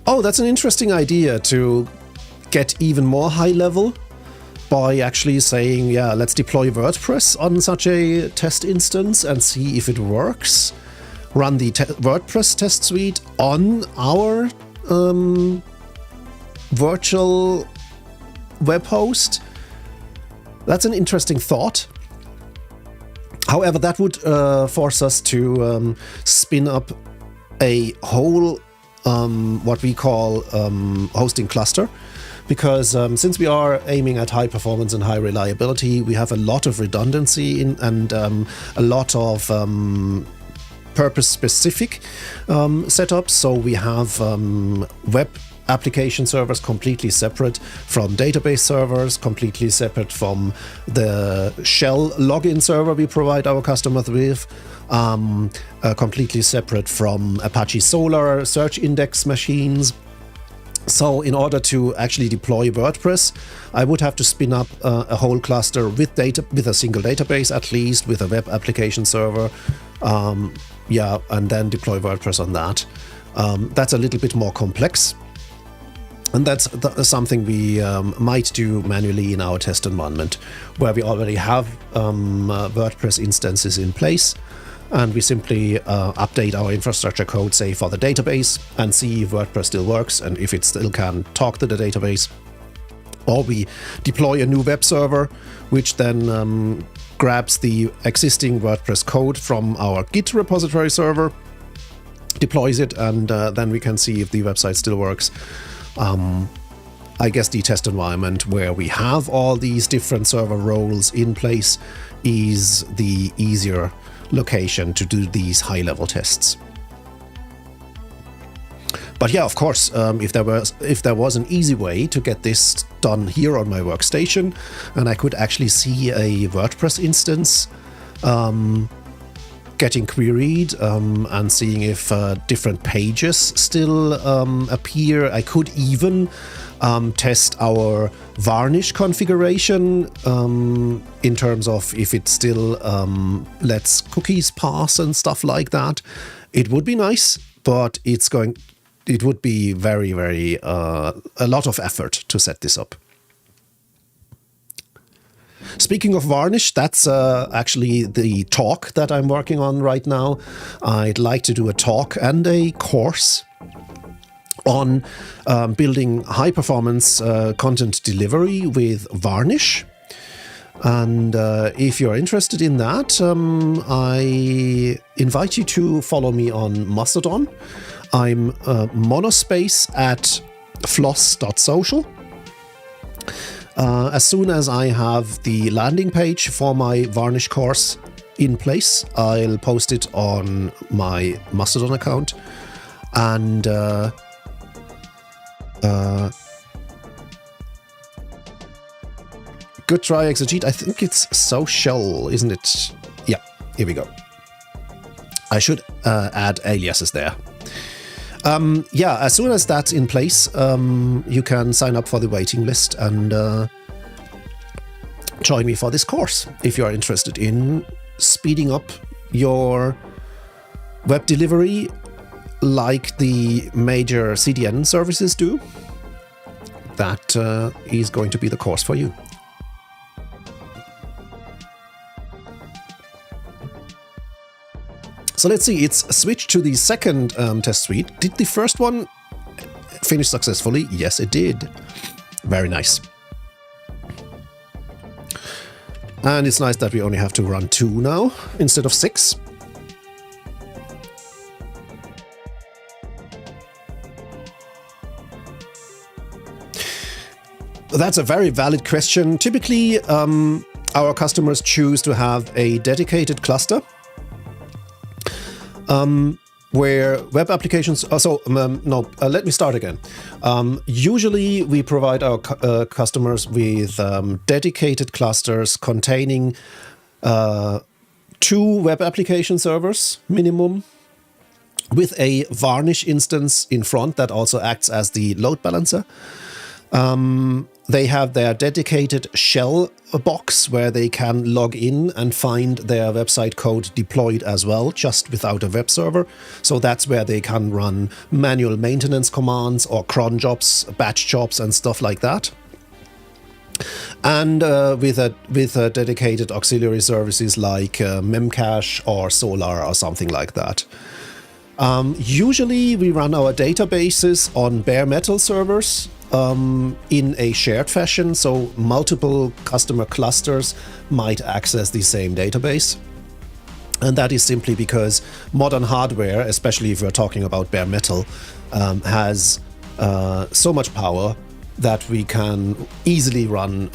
Oh, that's an interesting idea to get even more high level by actually saying, yeah, let's deploy WordPress on such a test instance and see if it works. Run the WordPress test suite on our virtual web host. That's an interesting thought. However, that would force us to spin up a whole what we call hosting cluster, because since we are aiming at high performance and high reliability, we have a lot of redundancy and a lot of purpose-specific setups. So we have web application servers completely separate from database servers, completely separate from the shell login server we provide our customers with, completely separate from Apache Solr search index machines. So in order to actually deploy WordPress, I would have to spin up a whole cluster with a single database, at least with a web application server, yeah, and then deploy WordPress on that. That's a little bit more complex. And that's something we might do manually in our test environment, where we already have WordPress instances in place, and we simply update our infrastructure code, say, for the database, and see if WordPress still works and if it still can talk to the database. Or we deploy a new web server, which then grabs the existing WordPress code from our Git repository server, deploys it, and then we can see if the website still works. I guess the test environment where we have all these different server roles in place is the easier location to do these high-level tests. But yeah, of course, if there was an easy way to get this done here on my workstation, and I could actually see a WordPress instance getting queried and seeing if different pages still appear. I could even test our varnish configuration in terms of if it still lets cookies pass and stuff like that. It would be nice, but it would be very, very a lot of effort to set this up. Speaking of varnish, that's actually the talk that I'm working on right now. I'd like to do a talk and a course on building high-performance content delivery with varnish. And if you're interested in that, I invite you to follow me on Mastodon. I'm monospace at floss.social. As soon as I have the landing page for my varnish course in place, I'll post it on my Mastodon account. And good try, Exegete. I think it's social, isn't it? Yeah, here we go. I should add aliases there. Yeah, as soon as that's in place, you can sign up for the waiting list and join me for this course if you are interested in speeding up your web delivery like the major CDN services do. that is going to be the course for you. So let's see, it's switched to the second test suite. Did the first one finish successfully? Yes, it did. Very nice. And it's nice that we only have to run 2 now instead of 6. That's a very valid question. Typically, our customers choose to have a dedicated cluster where web applications... let me start again. Usually, we provide our customers with dedicated clusters containing 2 web application servers minimum, with a Varnish instance in front that also acts as the load balancer. They have their dedicated shell box where they can log in and find their website code deployed as well, just without a web server. So that's where they can run manual maintenance commands or cron jobs, batch jobs and stuff like that. And with dedicated auxiliary services like Memcache or Solar or something like that. Usually we run our databases on bare metal servers in a shared fashion, so multiple customer clusters might access the same database. And that is simply because modern hardware, especially if we're talking about bare metal, has so much power that we can easily run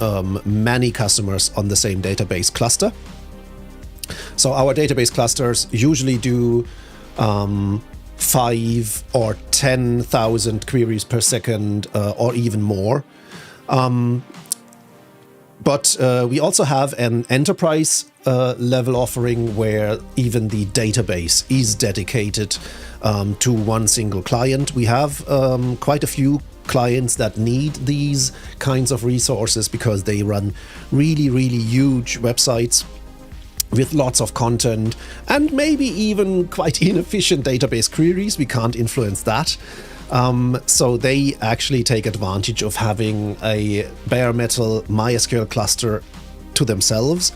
many customers on the same database cluster. So our database clusters usually do 5 or 10,000 queries per second or even more. But we also have an enterprise level offering where even the database is dedicated to one single client. We have quite a few clients that need these kinds of resources because they run really, really huge websites with lots of content and maybe even quite inefficient database queries. We can't influence that. So they actually take advantage of having a bare metal MySQL cluster to themselves.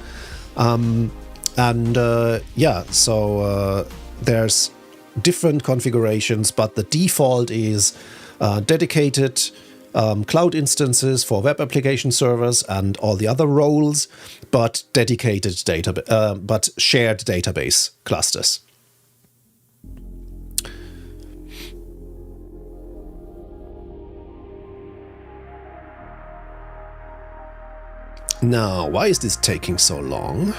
There's different configurations, but the default is dedicated cloud instances for web application servers and all the other roles, but dedicated but shared database clusters. Now, why is this taking so long?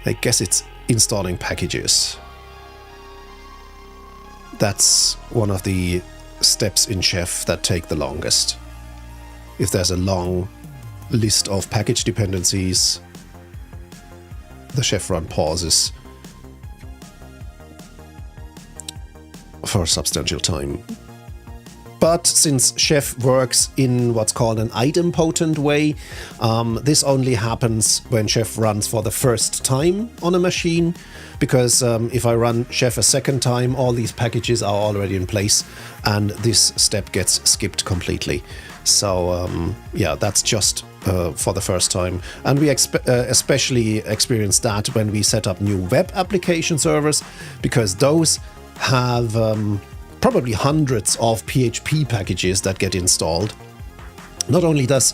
I guess it's installing packages. That's one of the steps in Chef that take the longest. If there's a long list of package dependencies, the Chef run pauses for a substantial time. But since Chef works in what's called an idempotent way, this only happens when Chef runs for the first time on a machine, because if I run Chef a second time, all these packages are already in place and this step gets skipped completely. So that's just for the first time. And we especially experience that when we set up new web application servers, because those have probably hundreds of PHP packages that get installed. Not only is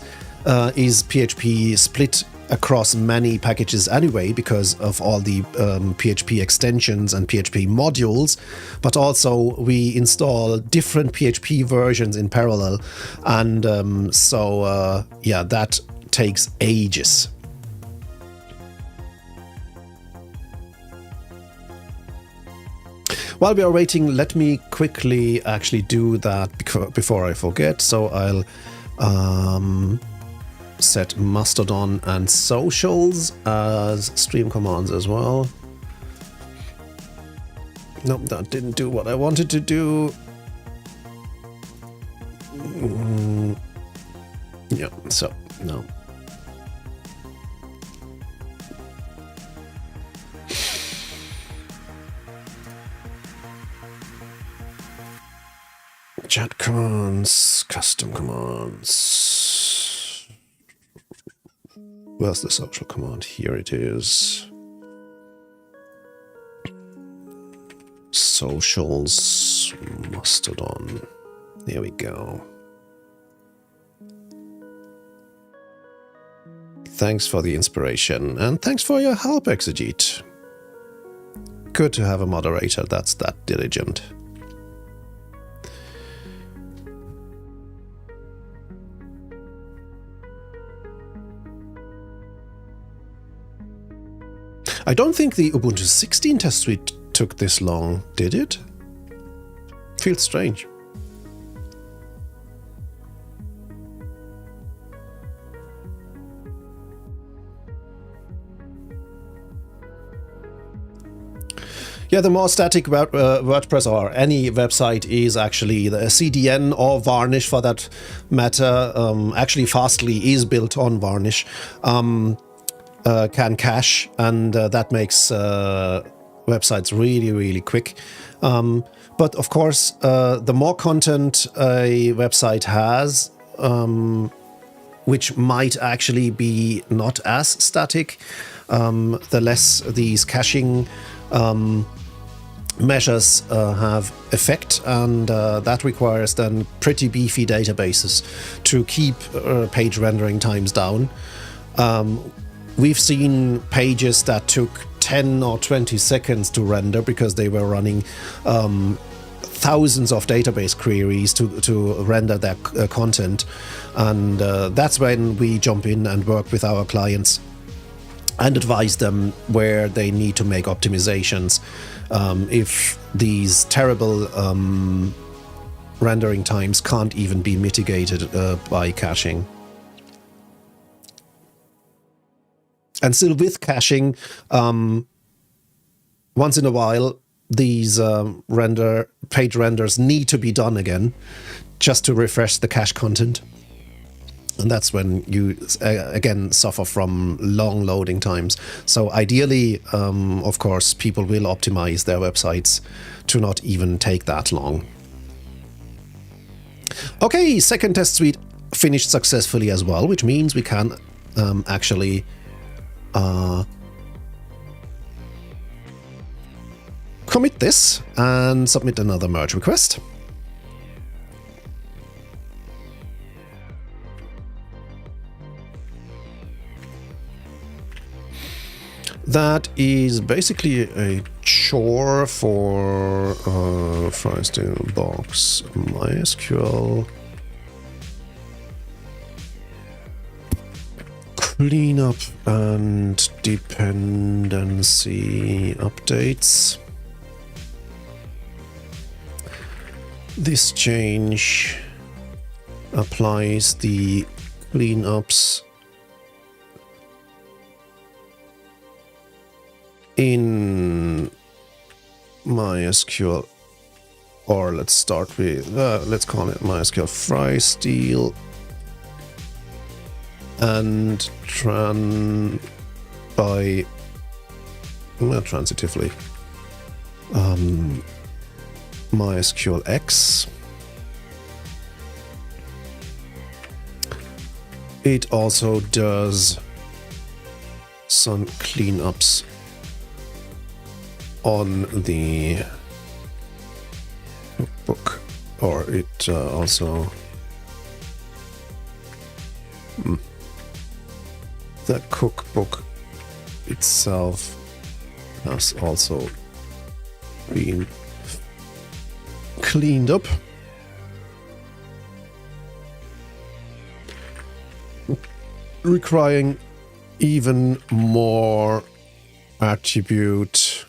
PHP split across many packages anyway because of all the PHP extensions and PHP modules, but also we install different PHP versions in parallel, and that takes ages. While we are waiting, let me quickly actually do that before I forget. So I'll set Mastodon and socials as stream commands as well. Nope, that didn't do what I wanted to do. Yeah, so no. Chat commands, custom commands. Where's the social command? Here it is. Socials, Mastodon. There we go. Thanks for the inspiration, and thanks for your help, Exegete. Good to have a moderator that's that diligent. I don't think the Ubuntu 16 test suite took this long, did it? Feels strange. Yeah, the more static WordPress or any website is actually the CDN or Varnish for that matter. Actually, Fastly is built on Varnish. Can cache, and that makes websites really, really quick. But of course, the more content a website has, which might actually be not as static, the less these caching measures have effect, and that requires then pretty beefy databases to keep page rendering times down. We've seen pages that took 10 or 20 seconds to render because they were running thousands of database queries to render their content, and that's when we jump in and work with our clients and advise them where they need to make optimizations if these terrible rendering times can't even be mitigated by caching. And still with caching, once in a while, these page renders need to be done again just to refresh the cache content. And that's when you, again, suffer from long loading times. So ideally, of course, people will optimize their websites to not even take that long. Okay, second test suite finished successfully as well, which means we can actually commit this and submit another merge request. That is basically a chore for Freestyle Box MySQL cleanup and dependency updates. This change applies the cleanups in MySQL, or let's start with, let's call it MySQL Freestyle and transitively MySQL X. It also does some cleanups on the book, or it also the cookbook itself has also been cleaned up. Requiring even more attribute,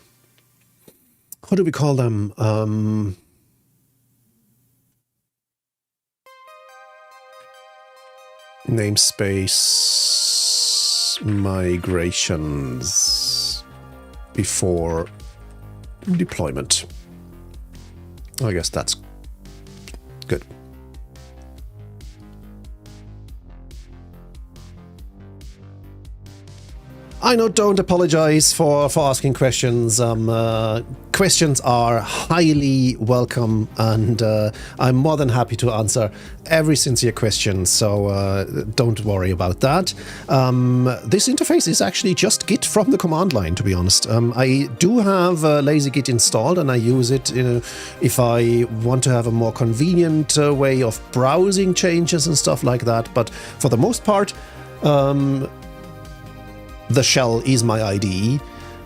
what do we call them? Namespace migrations before deployment. I guess that's good. I know, don't apologize for asking questions. Questions are highly welcome, and I'm more than happy to answer every sincere question, so don't worry about that. This interface is actually just Git from the command line, to be honest. I do have LazyGit installed, and I use it if I want to have a more convenient way of browsing changes and stuff like that, but for the most part, the shell is my IDE,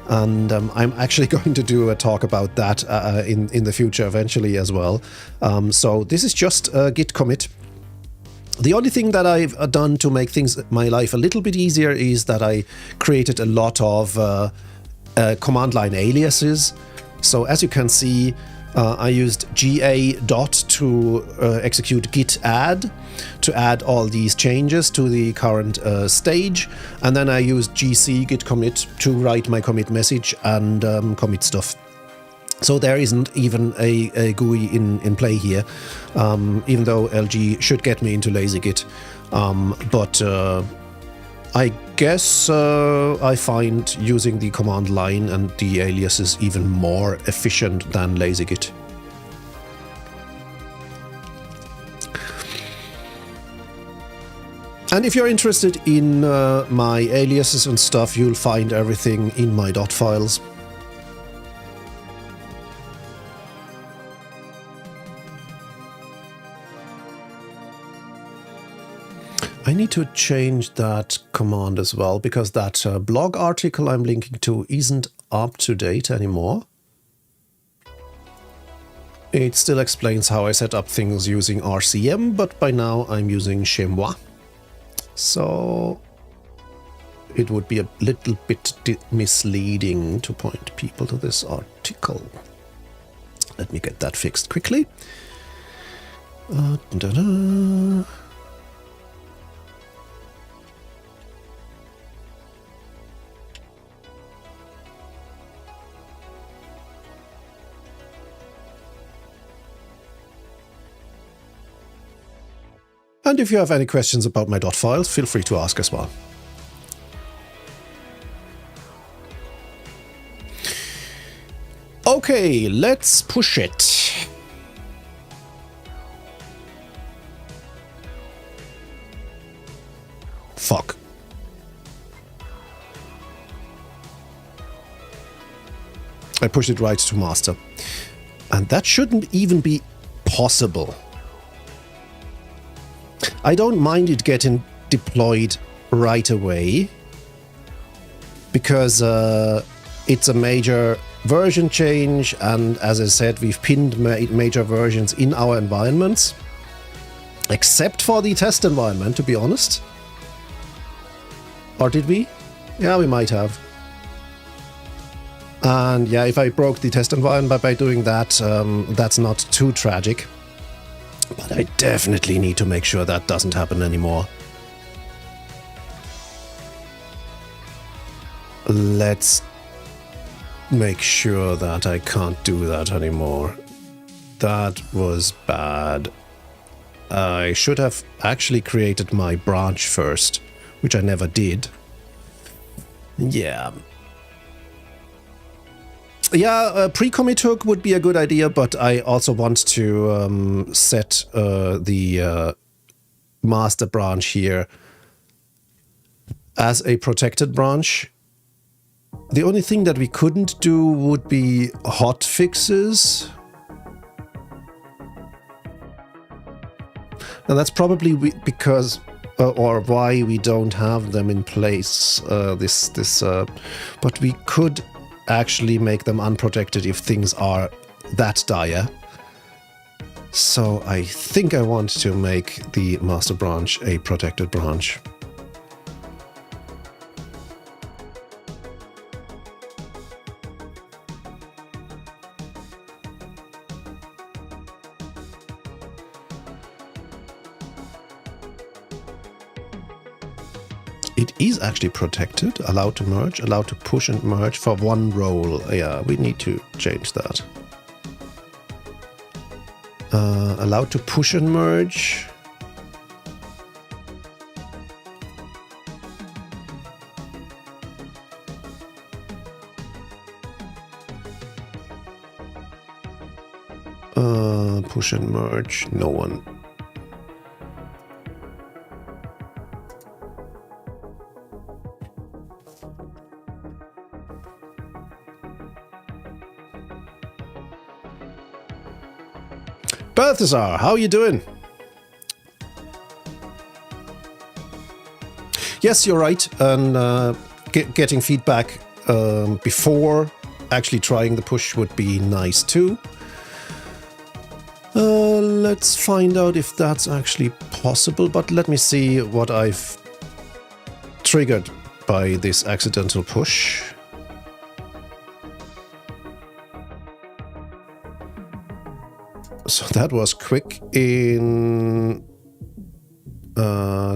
and I'm actually going to do a talk about that in the future eventually as well. So this is just a Git commit. The only thing that I've done to make my life a little bit easier is that I created a lot of command line aliases. So as you can see, I used GA dot to execute git add to add all these changes to the current stage, and then I used GC git commit to write my commit message and commit stuff. So there isn't even a GUI in play here, even though LG should get me into LazyGit. But I guess I find using the command line and the aliases even more efficient than LazyGit. And if you're interested in my aliases and stuff, you'll find everything in my dot files. I need to change that command as well, because that blog article I'm linking to isn't up to date anymore. It still explains how I set up things using RCM, but by now I'm using Chez Moi. So it would be a little bit misleading to point people to this article. Let me get that fixed quickly. And if you have any questions about my dot files, feel free to ask as well. Okay, let's push it. Fuck. I pushed it right to master. And that shouldn't even be possible. I don't mind it getting deployed right away, because it's a major version change, and as I said, we've pinned major versions in our environments, except for the test environment, to be honest. Or did we? Yeah, we might have. And yeah, if I broke the test environment by doing that, that's not too tragic. But I definitely need to make sure that doesn't happen anymore. Let's make sure that I can't do that anymore. That was bad. I should have actually created my branch first, which I never did. Yeah. Yeah, pre-commit hook would be a good idea, but I also want to set the master branch here as a protected branch. The only thing that we couldn't do would be hot fixes. And that's probably because or why we don't have them in place. But we could actually make them unprotected if things are that dire. So I think I want to make the master branch a protected branch. It is actually protected, allowed to merge, allowed to push and merge for one role. Yeah, we need to change that. Allowed to push and merge. Push and merge, no one. Balthazar, how you doing? Yes, you're right, and getting feedback before actually trying the push would be nice too. Let's find out if that's actually possible, but let me see what I've triggered by this accidental push. So that was quick in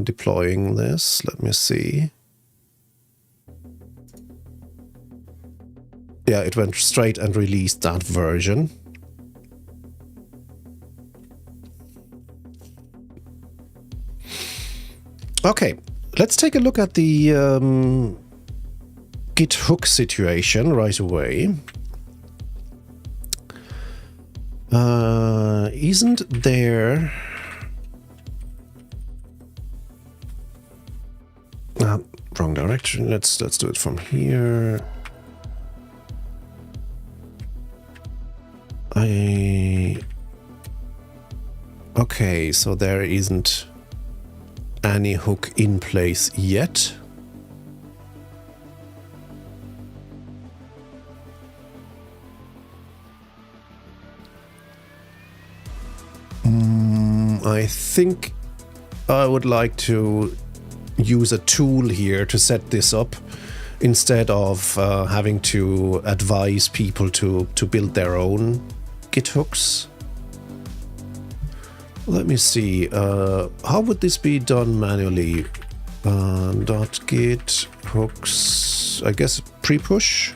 deploying this. Let me see. Yeah, it went straight and released that version. Okay, let's take a look at the Git hook situation right away. Isn't there... wrong direction. Let's do it from here. Okay, so there isn't any hook in place yet. I think I would like to use a tool here to set this up instead of having to advise people to build their own Git hooks. Let me see, how would this be done manually? .git hooks, I guess pre-push?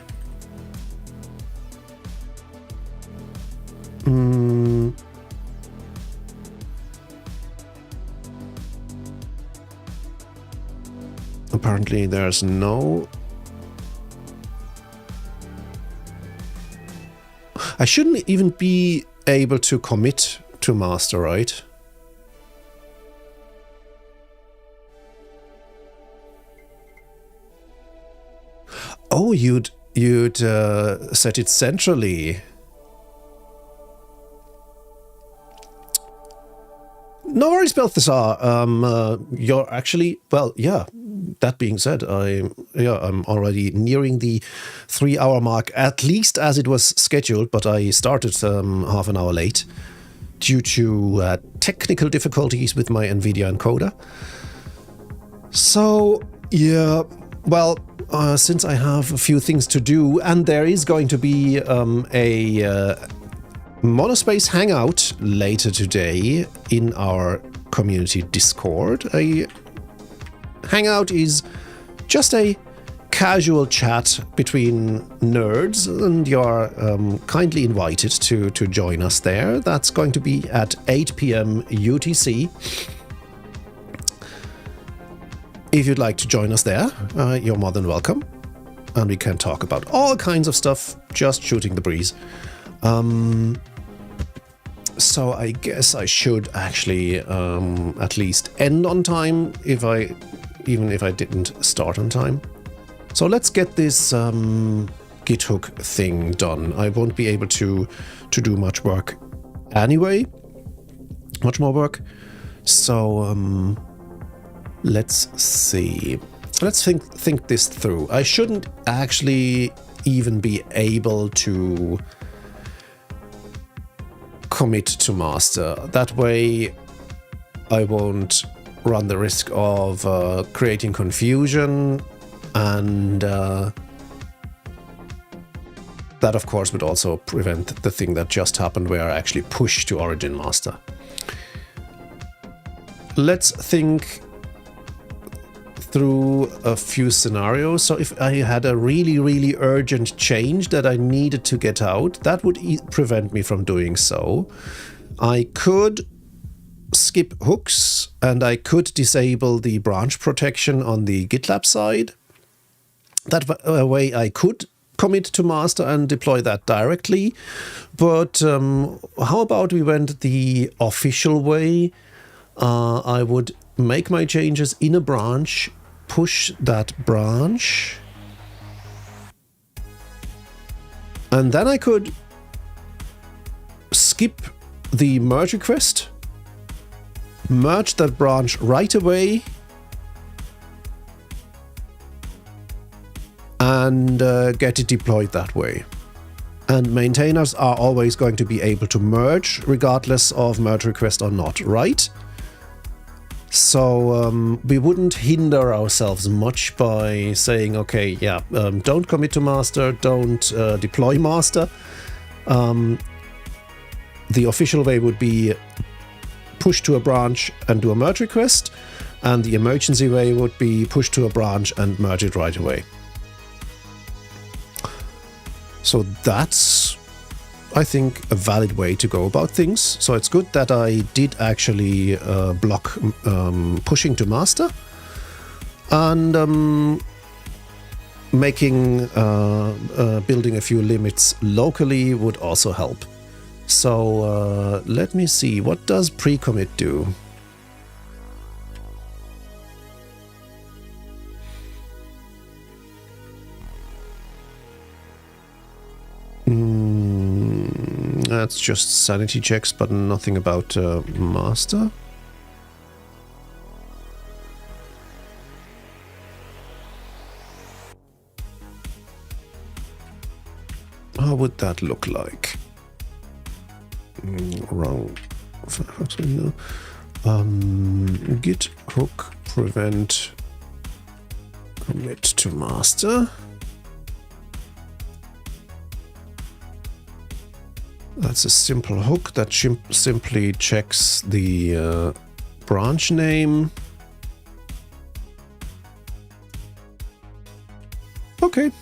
Apparently there's no... I shouldn't even be able to commit to master, right? Oh, you'd set it centrally. No worries, Balthazar. You're actually, well, yeah. That being said, I'm already nearing the 3-hour mark, at least as it was scheduled, but I started half an hour late due to technical difficulties with my NVIDIA encoder. So, yeah, well, since I have a few things to do, and there is going to be a Monospace Hangout later today in our community Discord. A Hangout is just a casual chat between nerds, and you're kindly invited to join us there. That's going to be at 8 p.m. UTC. If you'd like to join us there, you're more than welcome. And we can talk about all kinds of stuff, just shooting the breeze. So I guess I should actually at least end on time, even if I didn't start on time. So let's get this Git hook thing done. I won't be able to do much work anyway, much more work. So let's see. Let's think this through. I shouldn't actually even be able to commit to master. That way I won't run the risk of creating confusion, and that of course would also prevent the thing that just happened where I actually pushed to origin master. Let's think through a few scenarios. So if I had a really urgent change that I needed to get out, that would prevent me from doing so. I could skip hooks, and I could disable the branch protection on the GitLab side. That way I could commit to master and deploy that directly. But how about we went the official way? I would make my changes in a branch, push that branch, and then I could skip the merge request, merge that branch right away, and get it deployed that way. And maintainers are always going to be able to merge regardless of merge request or not, right? So we wouldn't hinder ourselves much by saying, okay, yeah, don't commit to master, don't deploy master. The official way would be push to a branch and do a merge request, and the emergency way would be push to a branch and merge it right away. So that's, I think, a valid way to go about things. So it's good that I did actually block pushing to master, and making building a few limits locally would also help. So let me see, what does pre-commit do? That's just sanity checks, but nothing about master. How would that look like? Wrong. Git hook prevent commit to master. That's a simple hook that simply checks the branch name. Okay.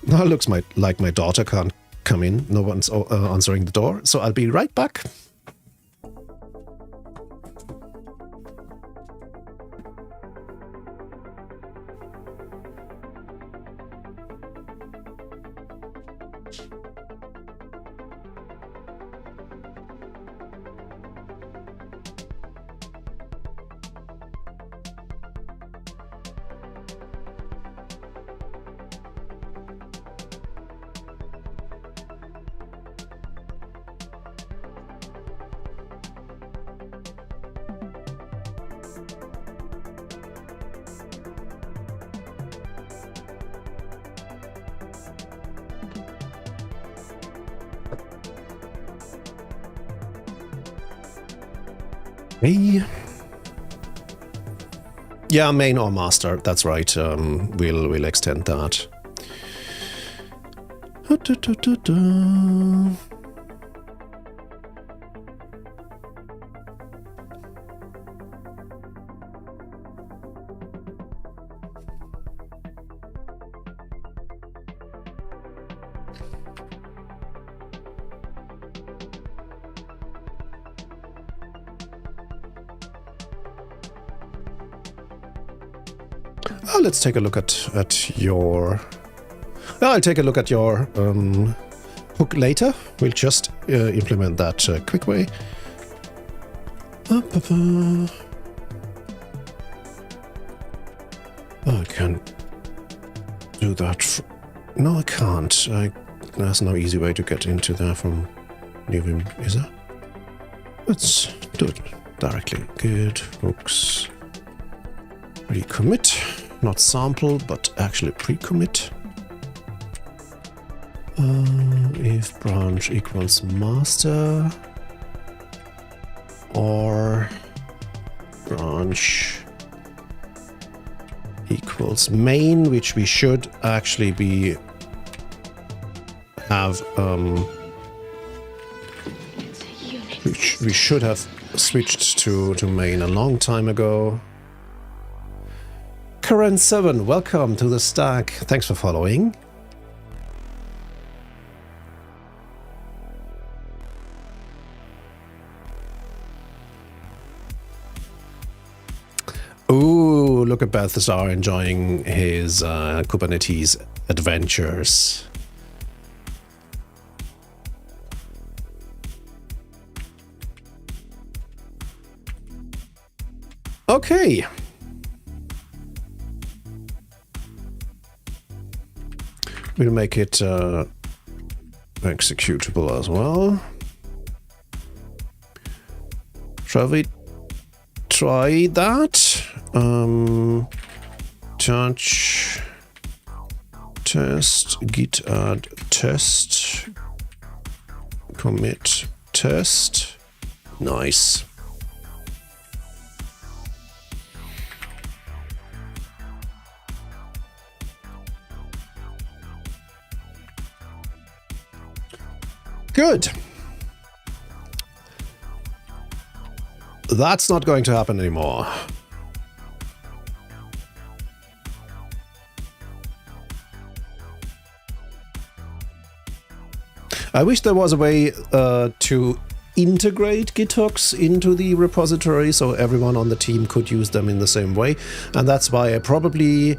Now it looks like my daughter can't come in. No one's answering the door, so I'll be right back. Hey. Yeah, main or master. That's right. We'll extend that. Let's take a look at your... I'll take a look at your hook later. We'll just implement that quick way. Oh, I can't do that. No, I can't. There's no easy way to get into there from new Vim, is there? Let's do it directly. Good. Hooks. Pre-commit. Not sample, but actually pre-commit. If branch equals master or branch equals main, which we should actually which we should have switched to main a long time ago. Current 7, welcome to the stack. Thanks for following. Ooh, look at Balthazar enjoying his Kubernetes adventures. Okay. We'll make it executable as well. Shall we try that? Touch test git add test commit test. Nice. Good. That's not going to happen anymore. I wish there was a way to integrate Git hooks into the repository so everyone on the team could use them in the same way. And that's why I probably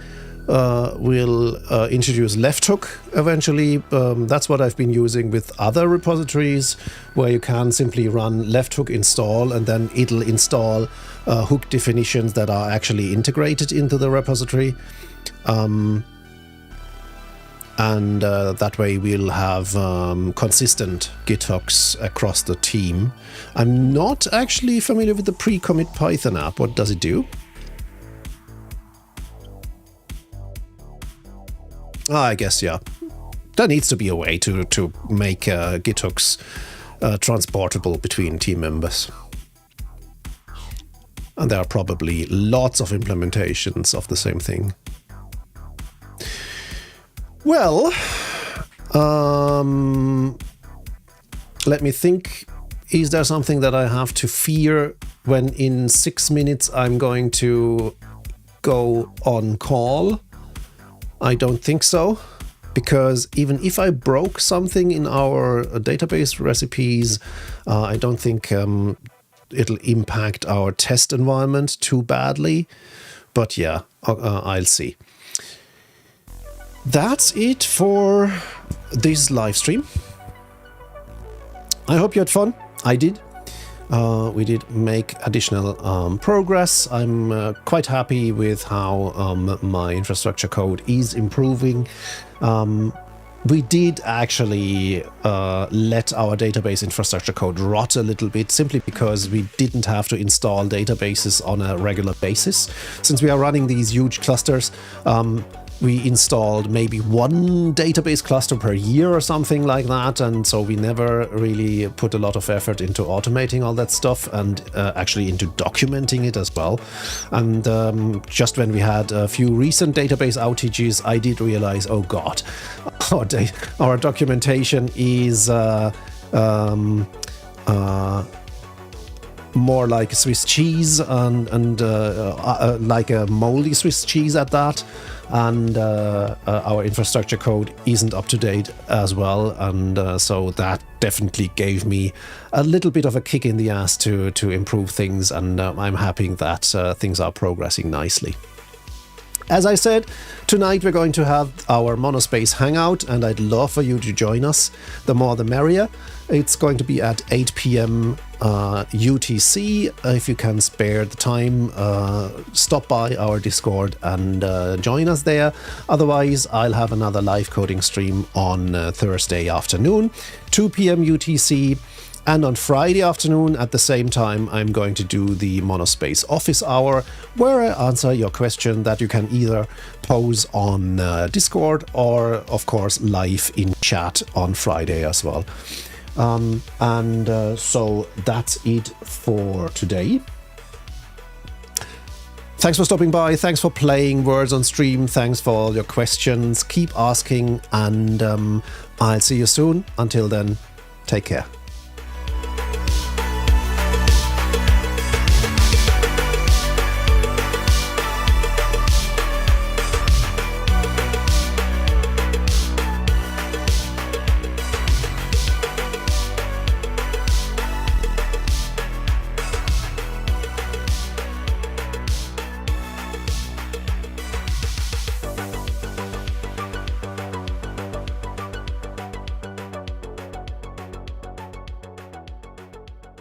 will introduce left hook eventually. That's what I've been using with other repositories, where you can simply run left hook install and then it'll install hook definitions that are actually integrated into the repository. And that way we'll have consistent Git hooks across the team. I'm not actually familiar with the pre-commit Python app. What does it do? I guess, yeah. There needs to be a way to make Git hooks transportable between team members. And there are probably lots of implementations of the same thing. Well, let me think. Is there something that I have to fear when in 6 minutes I'm going to go on call? I don't think so, because even if I broke something in our database recipes, I don't think it'll impact our test environment too badly. But yeah, I'll see. That's it for this live stream. I hope you had fun. I did. We did make additional progress. I'm quite happy with how my infrastructure code is improving. We did actually let our database infrastructure code rot a little bit, simply because we didn't have to install databases on a regular basis. Since we are running these huge clusters, we installed maybe one database cluster per year or something like that, and so we never really put a lot of effort into automating all that stuff and actually into documenting it as well. And just when we had a few recent database outages, I did realize, oh god, our documentation is more like Swiss cheese and like a moldy Swiss cheese at that. And our infrastructure code isn't up to date as well, and so that definitely gave me a little bit of a kick in the ass to improve things, and I'm happy that things are progressing nicely. As I said, tonight we're going to have our Monospace Hangout, and I'd love for you to join us. The more the merrier. It's going to be at 8 p.m. UTC. If you can spare the time, stop by our Discord and join us there. Otherwise, I'll have another live coding stream on Thursday afternoon, 2 p.m. UTC. And on Friday afternoon at the same time, I'm going to do the Monospace Office Hour, where I answer your question that you can either pose on Discord or, of course, live in chat on Friday as well. So that's it for today. Thanks for stopping by. Thanks for playing Words on Stream. Thanks for all your questions. Keep asking, and I'll see you soon. Until then, take care.